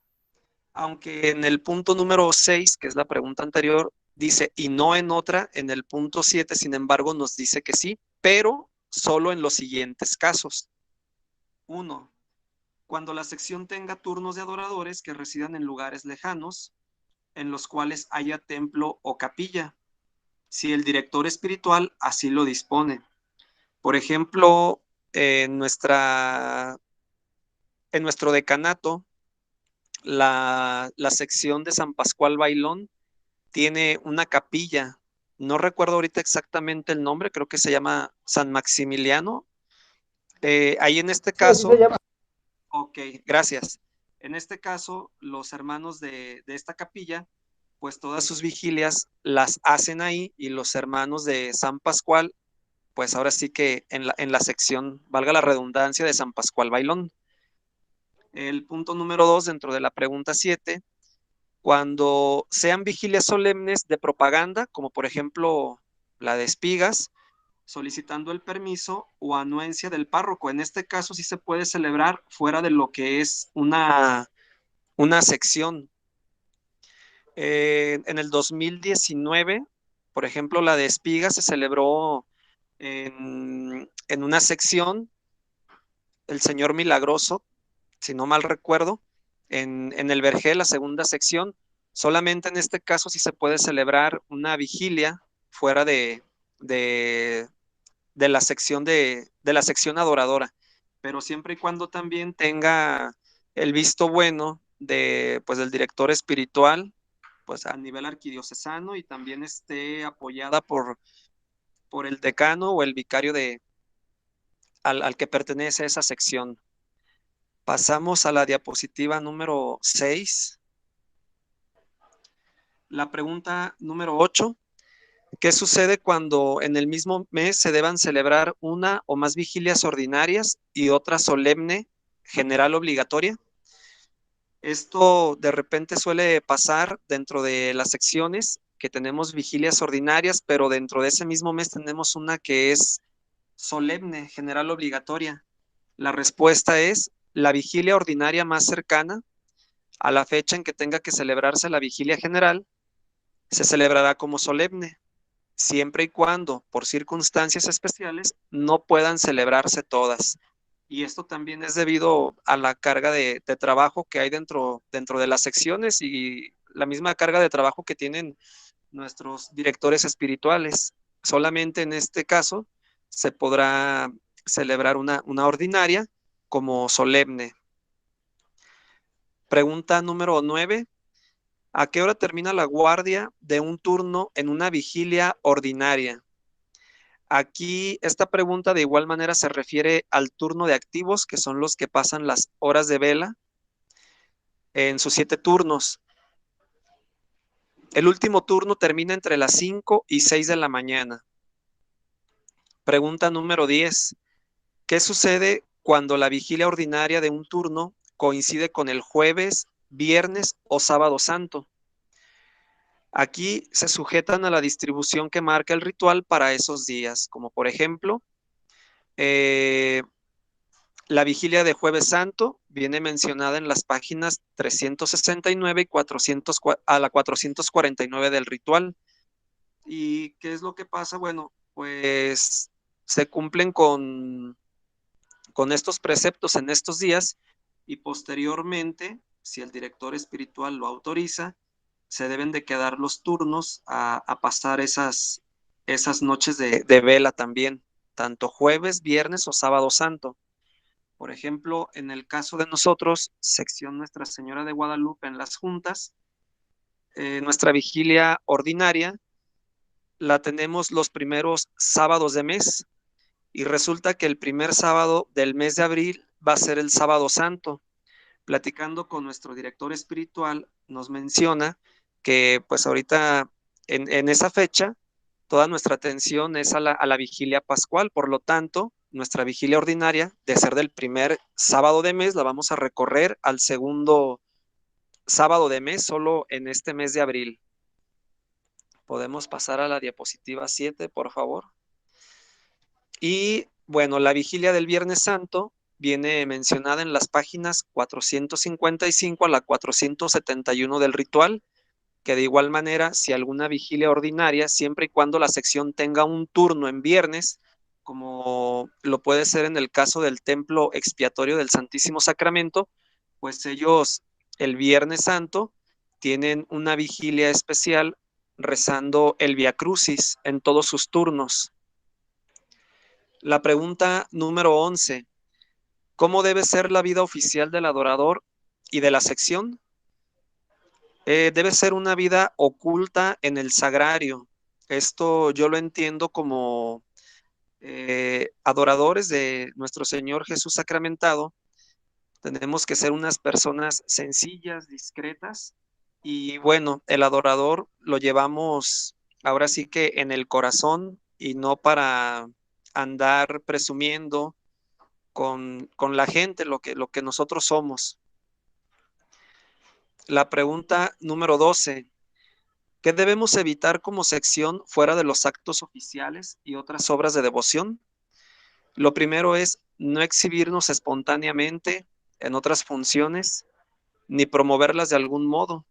aunque en el punto número 6, que es la pregunta anterior, dice y no en otra, en el punto 7, sin embargo, nos dice que sí, pero solo en los siguientes casos. 1. Cuando la sección tenga turnos de adoradores que residan en lugares lejanos, en los cuales haya templo o capilla, si el director espiritual así lo dispone. Por ejemplo, en nuestro decanato, la sección de San Pascual Bailón tiene una capilla. No recuerdo ahorita exactamente el nombre, creo que se llama San Maximiliano. Ahí en este caso... Sí, se llama. Ok, gracias. En este caso, los hermanos de esta capilla, pues todas sus vigilias las hacen ahí y los hermanos de San Pascual, pues ahora sí que en la sección, valga la redundancia, de San Pascual Bailón. El punto número 2 dentro de la pregunta 7, cuando sean vigilias solemnes de propaganda, como por ejemplo la de espigas, solicitando el permiso o anuencia del párroco. En este caso sí se puede celebrar fuera de lo que es una una sección. En el 2019, por ejemplo, la de Espiga se celebró en una sección, el Señor Milagroso, si no mal recuerdo, en el Vergel, la segunda sección. Solamente en este caso sí se puede celebrar una vigilia fuera de, de la sección de la sección adoradora, pero siempre y cuando también tenga el visto bueno de, pues, del director espiritual, pues a nivel arquidiocesano, y también esté apoyada por el decano o el vicario al que pertenece esa sección. Pasamos a la diapositiva número 6. La pregunta número 8. ¿Qué sucede cuando en el mismo mes se deban celebrar una o más vigilias ordinarias y otra solemne general obligatoria? Esto de repente suele pasar dentro de las secciones, que tenemos vigilias ordinarias, pero dentro de ese mismo mes tenemos una que es solemne, general obligatoria. La respuesta es la vigilia ordinaria más cercana a la fecha en que tenga que celebrarse la vigilia general, se celebrará como solemne, siempre y cuando, por circunstancias especiales, no puedan celebrarse todas. Y esto también es debido a la carga de trabajo que hay dentro de las secciones y la misma carga de trabajo que tienen nuestros directores espirituales. Solamente en este caso se podrá celebrar una ordinaria como solemne. Pregunta número 9. ¿A qué hora termina la guardia de un turno en una vigilia ordinaria? Aquí esta pregunta de igual manera se refiere al turno de activos, que son los que pasan las horas de vela en sus 7 turnos. El último turno termina entre las 5 y 6 de la mañana. Pregunta número 10. ¿Qué sucede cuando la vigilia ordinaria de un turno coincide con el jueves, viernes o sábado santo? Aquí se sujetan a la distribución que marca el ritual para esos días, como por ejemplo, la vigilia de Jueves Santo viene mencionada en las páginas 369 y 400, a la 449 del ritual. ¿Y qué es lo que pasa? Bueno, pues se cumplen con estos preceptos en estos días, y posteriormente, si el director espiritual lo autoriza, se deben de quedar los turnos a pasar esas noches de vela también, tanto jueves, viernes o sábado santo. Por ejemplo, en el caso de nosotros, sección Nuestra Señora de Guadalupe en las juntas, nuestra vigilia ordinaria la tenemos los primeros sábados de mes, y resulta que el primer sábado del mes de abril va a ser el sábado santo. Platicando con nuestro director espiritual, nos menciona que pues ahorita en esa fecha toda nuestra atención es a la vigilia pascual. Por lo tanto, nuestra vigilia ordinaria, de ser del primer sábado de mes, la vamos a recorrer al segundo sábado de mes, solo en este mes de abril. Podemos pasar a la diapositiva 7, por favor. Y bueno, la vigilia del Viernes Santo viene mencionada en las páginas 455 a la 471 del ritual, que de igual manera, si alguna vigilia ordinaria, siempre y cuando la sección tenga un turno en viernes, como lo puede ser en el caso del templo expiatorio del Santísimo Sacramento, pues ellos el Viernes Santo tienen una vigilia especial rezando el Vía Crucis en todos sus turnos. La pregunta número 11. ¿Cómo debe ser la vida oficial del adorador y de la sección? Debe ser una vida oculta en el sagrario. Esto yo lo entiendo como adoradores de nuestro Señor Jesús sacramentado. Tenemos que ser unas personas sencillas, discretas, y bueno, el adorador lo llevamos ahora sí que en el corazón, y no para andar presumiendo con la gente lo que nosotros somos. La pregunta número 12. ¿Qué debemos evitar como sección fuera de los actos oficiales y otras obras de devoción? Lo primero es no exhibirnos espontáneamente en otras funciones, ni promoverlas de algún modo.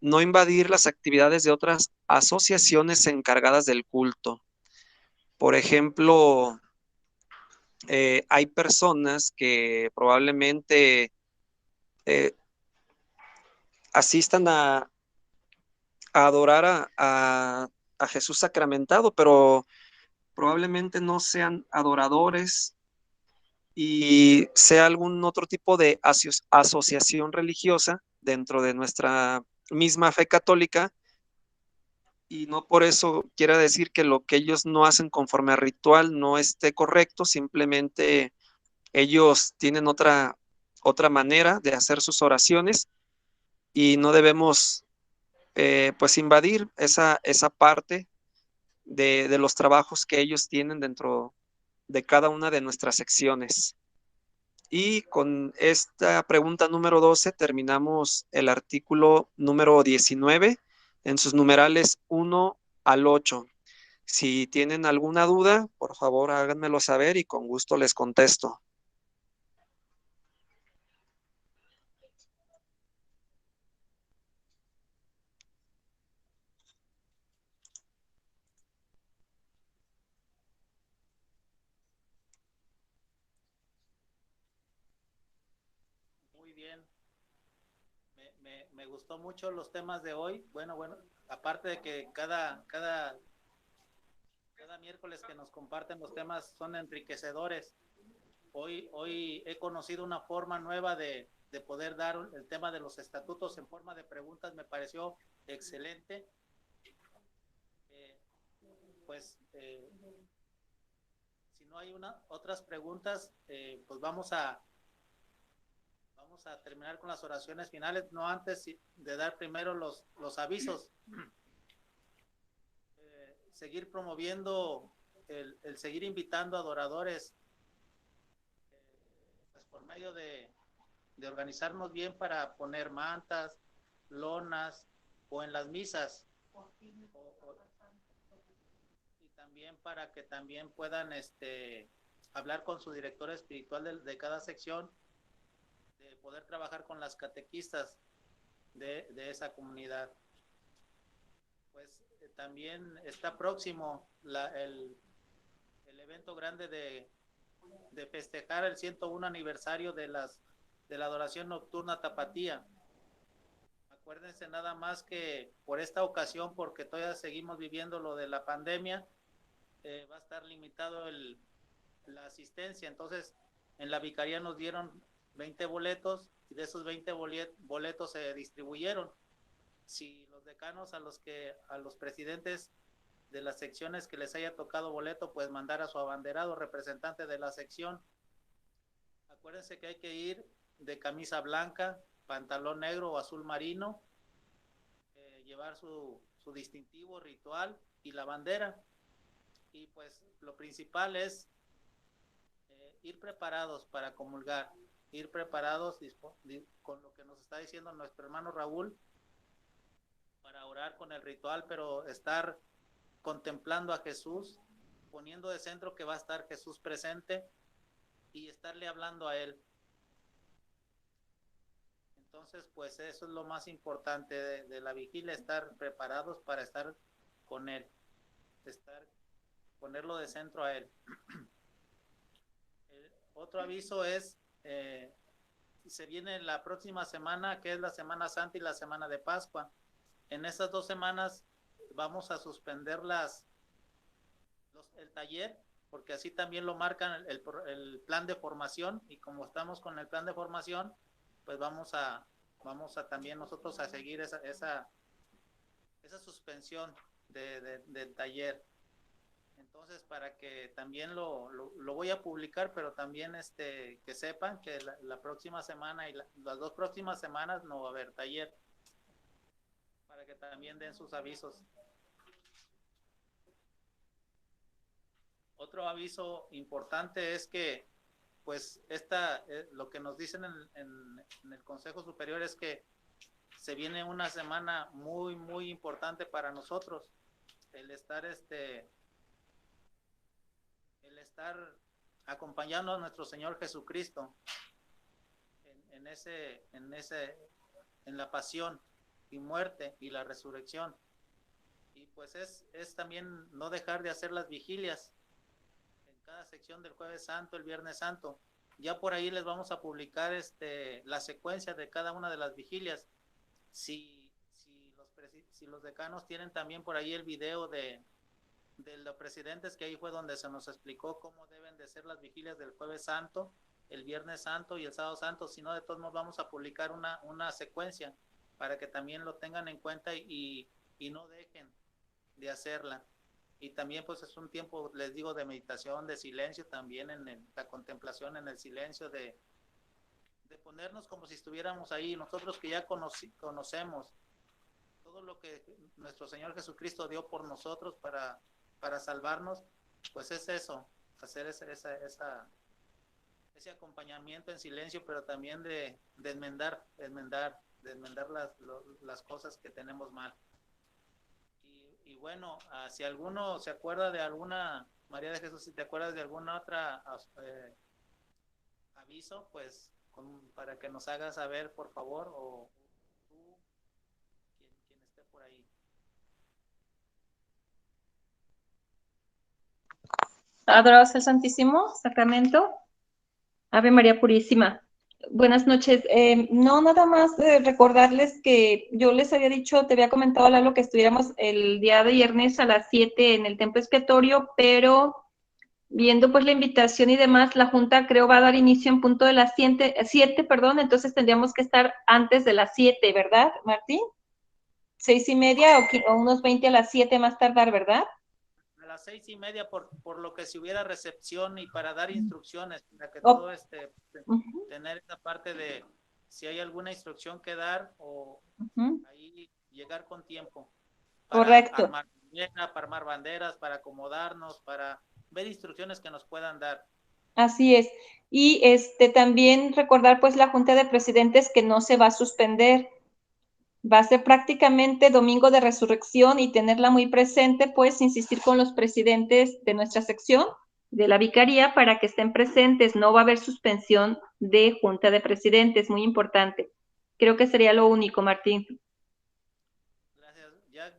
No invadir las actividades de otras asociaciones encargadas del culto. Por ejemplo, hay personas que probablemente asistan a adorar a Jesús sacramentado, pero probablemente no sean adoradores y sea algún otro tipo de asociación religiosa dentro de nuestra misma fe católica, y no por eso quiera decir que lo que ellos no hacen conforme al ritual no esté correcto, simplemente ellos tienen otra manera de hacer sus oraciones y no debemos pues invadir esa parte de los trabajos que ellos tienen dentro de cada una de nuestras secciones. Y con esta pregunta número 12 terminamos el artículo número 19 en sus numerales 1 al 8. Si tienen alguna duda, por favor háganmelo saber y con gusto les contesto. Muy bien. Me gustó mucho los temas de hoy. Bueno, aparte de que cada miércoles que nos comparten los temas son enriquecedores. Hoy he conocido una forma nueva de poder dar el tema de los estatutos en forma de preguntas. Me pareció excelente. Si no hay otras preguntas, pues vamos a terminar con las oraciones finales, no antes de dar primero los avisos. Seguir promoviendo el seguir invitando a adoradores, pues por medio de organizarnos bien para poner mantas, lonas o en las misas, y también para que también puedan hablar con su director espiritual de cada sección, de poder trabajar con las catequistas de esa comunidad. Pues también está próximo el evento grande de festejar el 101 aniversario de la adoración nocturna tapatía. Acuérdense nada más que por esta ocasión, porque todavía seguimos viviendo lo de la pandemia, va a estar limitado la asistencia. Entonces, en la vicaría nos dieron 20 boletos y de esos 20 boletos se distribuyeron. Si los decanos a los presidentes de las secciones que les haya tocado boleto, pues mandar a su abanderado representante de la sección. Acuérdense que hay que ir de camisa blanca, pantalón negro o azul marino, llevar su distintivo ritual y la bandera. Y pues lo principal es ir preparados para comulgar, ir preparados con lo que nos está diciendo nuestro hermano Raúl, para orar con el ritual, pero estar contemplando a Jesús, poniendo de centro que va a estar Jesús presente y estarle hablando a Él. Entonces, pues eso es lo más importante de la vigilia, estar preparados para estar con Él, ponerlo de centro a Él. Otro aviso es, se viene la próxima semana, que es la Semana Santa y la Semana de Pascua. En estas 2 semanas vamos a suspender el taller, porque así también lo marcan el plan de formación, y como estamos con el plan de formación, pues vamos a también nosotros a seguir esa suspensión del taller. Entonces, para que también lo voy a publicar, pero también que sepan que la próxima semana y las 2 próximas semanas no va a haber taller, para que también den sus avisos. Otro aviso importante es que, pues, lo que nos dicen en el Consejo Superior es que se viene una semana muy, muy importante para nosotros. El estar acompañando a nuestro Señor Jesucristo en la pasión y muerte y la resurrección. Y pues es también no dejar de hacer las vigilias en cada sección del Jueves Santo, el Viernes Santo. Ya por ahí les vamos a publicar la secuencia de cada una de las vigilias. Si los decanos tienen también por ahí el video de los presidentes, que ahí fue donde se nos explicó cómo deben de ser las vigilias del Jueves Santo, el Viernes Santo y el Sábado Santo. Si no, de todos modos vamos a publicar una secuencia para que también lo tengan en cuenta y no dejen de hacerla. Y también pues es un tiempo, les digo, de meditación, de silencio también, en la contemplación, en el silencio, de ponernos como si estuviéramos ahí, nosotros que ya conocemos todo lo que nuestro Señor Jesucristo dio por nosotros para salvarnos. Pues es eso, hacer ese acompañamiento en silencio, pero también de enmendar las cosas que tenemos mal. Y bueno, si alguno se acuerda de alguna, María de Jesús, si te acuerdas de alguna otra aviso, pues para que nos hagas saber, por favor, o tú, quien esté por ahí. Adorado sea el Santísimo Sacramento. Ave María Purísima. Buenas noches. No, nada más recordarles que yo les había dicho, te había comentado, Lalo, que estuviéramos el día de viernes a las 7 en el templo expiatorio, pero viendo pues la invitación y demás, la Junta creo va a dar inicio en punto de las 7, entonces tendríamos que estar antes de las 7, ¿verdad, Martín? 6:30 o unos 20 a las 7 más tardar, ¿verdad? A las 6:30 por lo que si hubiera recepción y para dar instrucciones, para que todo tener esa parte de si hay alguna instrucción que dar o ahí llegar con tiempo. Correcto. Para armar banderas, para acomodarnos, para ver instrucciones que nos puedan dar. Así es. Y también recordar pues la Junta de Presidentes que no se va a suspender. Va a ser prácticamente Domingo de Resurrección y tenerla muy presente, pues insistir con los presidentes de nuestra sección, de la vicaría, para que estén presentes. No va a haber suspensión de Junta de Presidentes, muy importante. Creo que sería lo único, Martín. Gracias.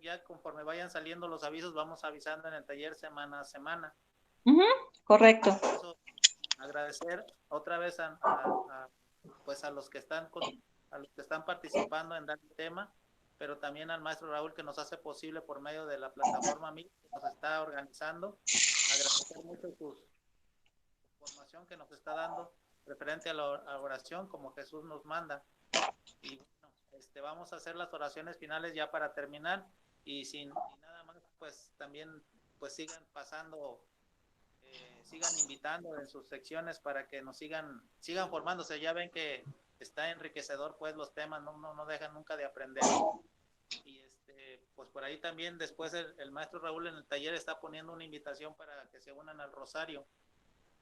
Ya conforme vayan saliendo los avisos, vamos avisando en el taller semana a semana. Correcto. Eso, agradecer otra vez pues a los que están participando en dar el tema, pero también al maestro Raúl, que nos hace posible por medio de la plataforma MIT, que nos está organizando. Agradecer mucho su información que nos está dando referente a la oración como Jesús nos manda. Y bueno, vamos a hacer las oraciones finales ya para terminar, y nada más, pues también pues sigan pasando, sigan invitando en sus secciones para que nos sigan formándose. Ya ven que está enriquecedor pues los temas, no dejan nunca de aprender. Y pues por ahí también después el maestro Raúl en el taller está poniendo una invitación para que se unan al rosario.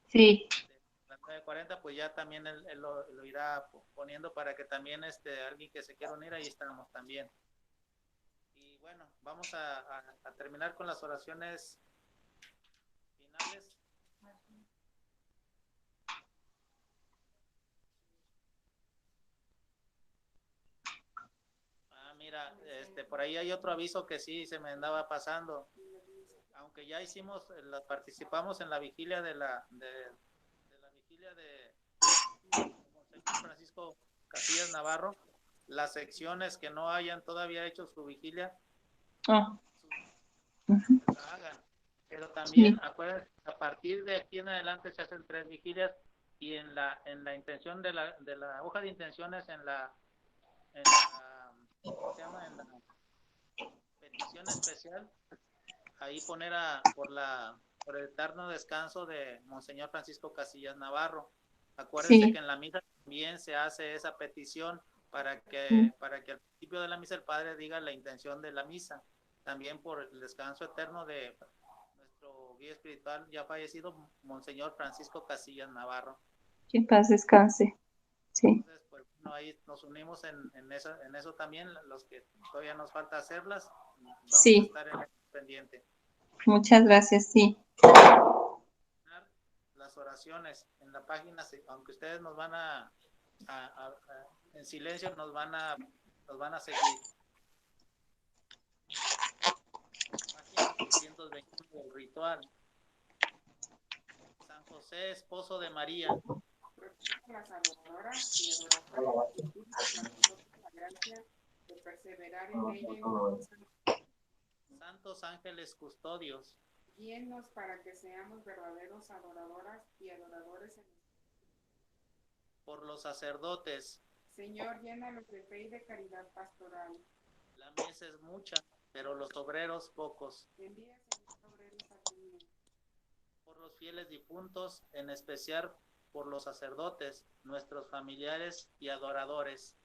Sí. A las 9:40, pues ya también él lo irá poniendo para que también alguien que se quiera unir, ahí estamos también. Y bueno, vamos a terminar con las oraciones finales. Mira, por ahí hay otro aviso que sí se me andaba pasando. Aunque ya participamos en la vigilia de Monseñor Francisco Casillas Navarro, las secciones que no hayan todavía hecho su vigilia, la hagan. Pero también, acuérdense, a partir de aquí en adelante se hacen 3 vigilias, y en la intención de la hoja de intenciones, en la ¿cómo se llama? En la petición especial, ahí poner por el eterno descanso de Monseñor Francisco Casillas Navarro. Acuérdense que en la misa también se hace esa petición para que al principio de la misa el Padre diga la intención de la misa, también por el descanso eterno de nuestro guía espiritual ya fallecido, Monseñor Francisco Casillas Navarro. Que en paz descanse. Sí. Entonces, pues, bueno, ahí nos unimos en eso también, los que todavía nos falta hacerlas, vamos a estar en el pendiente. Muchas gracias, sí. Las oraciones en la página, aunque ustedes nos van a en silencio nos van a seguir. Página 321 del ritual. San José, esposo de María. Las adoradoras y adoradores que tú nos das la gracia de perseverar en ella y gozar. Santos ángeles custodios. Guíennos para que seamos verdaderos adoradoras y adoradores en Por los sacerdotes. Señor, llénalos de fe y de caridad pastoral. La mies es mucha, pero los obreros pocos. Envía, Señor, obreros a tu mies. Por los fieles difuntos, en especial por los sacerdotes, nuestros familiares y adoradores.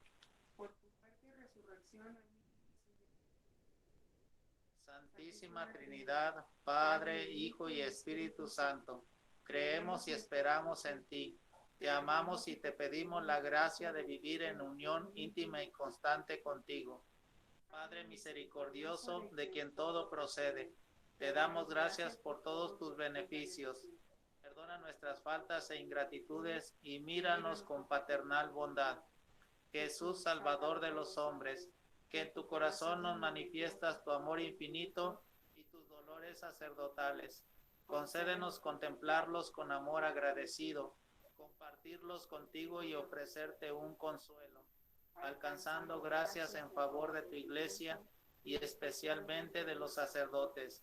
Por tu muerte y resurrección. Santísima Trinidad, Padre, Hijo y Espíritu Santo, creemos y esperamos en ti. Te amamos y te pedimos la gracia de vivir en unión íntima y constante contigo. Padre misericordioso, de quien todo procede, te damos gracias por todos tus beneficios. Perdona nuestras faltas e ingratitudes y míranos con paternal bondad. Jesús, Salvador de los hombres, que en tu corazón nos manifiestas tu amor infinito y tus dolores sacerdotales. Concédenos contemplarlos con amor agradecido, compartirlos contigo y ofrecerte un consuelo, alcanzando gracias en favor de tu iglesia y especialmente de los sacerdotes.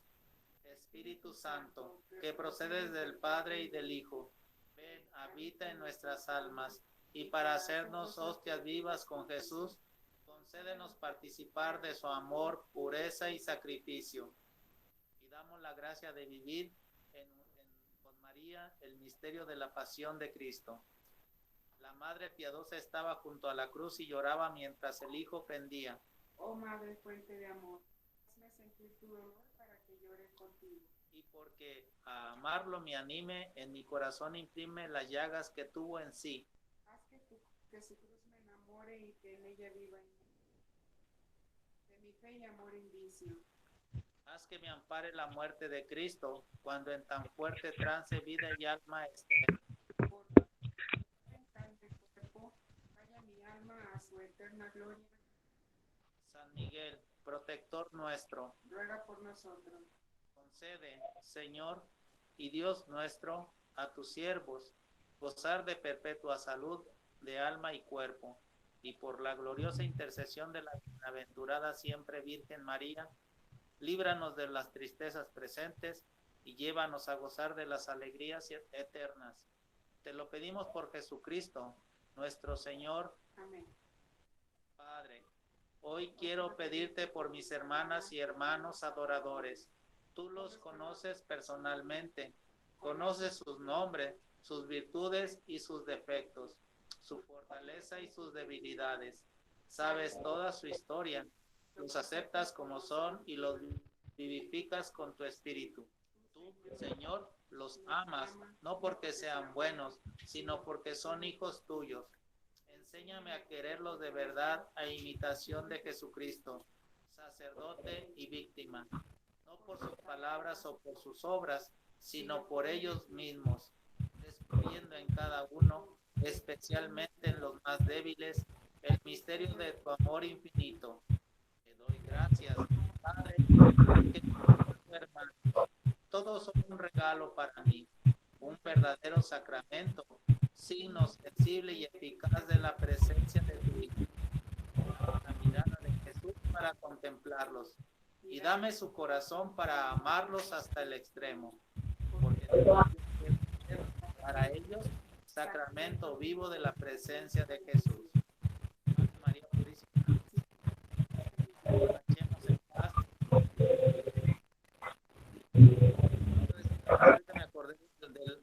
Espíritu Santo, que procedes del Padre y del Hijo, ven, habita en nuestras almas, y para hacernos hostias vivas con Jesús, concédenos participar de su amor, pureza y sacrificio. Y damos la gracia de vivir con María el misterio de la pasión de Cristo. La Madre piadosa estaba junto a la cruz y lloraba mientras el Hijo pendía. Oh Madre, fuente de amor, hazme sentir tu dolor para que llore contigo. Y porque a amarlo me anime, en mi corazón imprime las llagas que tuvo en sí. Haz que su cruz me enamore y que en ella viva en mí. De mi fe y amor en vicio. Haz que me ampare la muerte de Cristo, cuando en tan fuerte trance vida y alma estén. Por en carne y cuerpo, vaya mi alma a su eterna gloria. San Miguel, protector nuestro, Ruega por nosotros. concede, Señor y Dios nuestro, a tus siervos, gozar de perpetua salud de alma y cuerpo, y por la gloriosa intercesión de la bienaventurada siempre Virgen María, líbranos de las tristezas presentes y llévanos a gozar de las alegrías eternas. Te lo pedimos por Jesucristo, nuestro Señor. Amén. Padre, hoy quiero pedirte por mis hermanas y hermanos adoradores. Tú los conoces personalmente, conoces sus nombres, sus virtudes y sus defectos, su fortaleza y sus debilidades. Sabes toda su historia, los aceptas como son y los vivificas con tu espíritu. Tú, Señor, los amas, no porque sean buenos, sino porque son hijos tuyos. Enséñame a quererlos de verdad a imitación de Jesucristo, sacerdote y víctima, no por sus palabras o por sus obras, sino por ellos mismos, descubriendo en cada uno, especialmente en los más débiles, el misterio de tu amor infinito. Te doy gracias, Padre, porque hermano, todos son un regalo para mí, un verdadero sacramento, signo sensible y eficaz de la presencia de tu Hijo. La mirada de Jesús para contemplarlos, y dame su corazón para amarlos hasta el extremo, porque para ellos sacramento vivo de la presencia de Jesús. María Purísima, marchemos en paz. Ahorita me acordé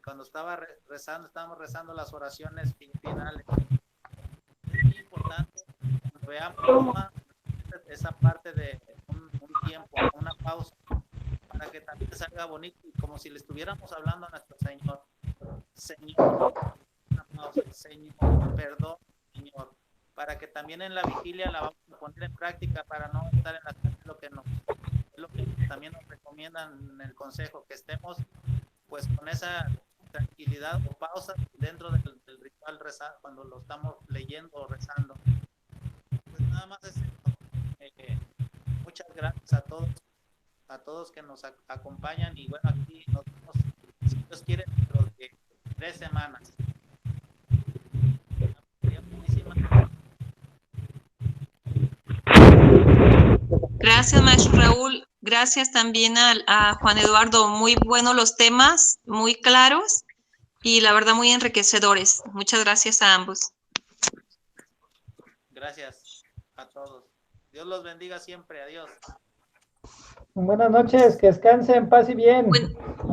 cuando estaba rezando, estábamos rezando las oraciones finales. Es muy importante que veamos esa parte de un tiempo, una pausa, para que también salga bonito y como si le estuviéramos hablando a nuestro Señor. Señor, una pausa, Señor, perdón, Señor, para que también en la vigilia la vamos a poner en práctica para no estar en la lo que no, lo que también nos recomiendan en el consejo, que estemos pues con esa tranquilidad o pausa dentro del ritual. al rezar, cuando lo estamos leyendo o rezando. Pues nada más es esto. Muchas gracias a todos que nos acompañan, y bueno, aquí nos vemos, si Dios quiere, dentro de 3 semanas. Gracias, maestro Raúl. Gracias también a Juan Eduardo. Muy buenos los temas, muy claros y la verdad muy enriquecedores. Muchas gracias a ambos. Gracias a todos. Dios los bendiga siempre. Adiós. Buenas noches, que descansen, paz y bien.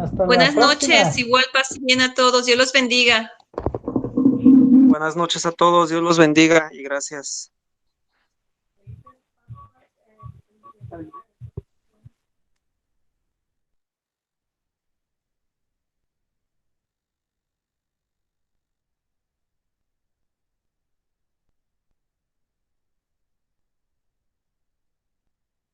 Hasta Buenas la próxima. noches, igual paz y bien a todos. Dios los bendiga. Buenas noches a todos, Dios los bendiga y gracias.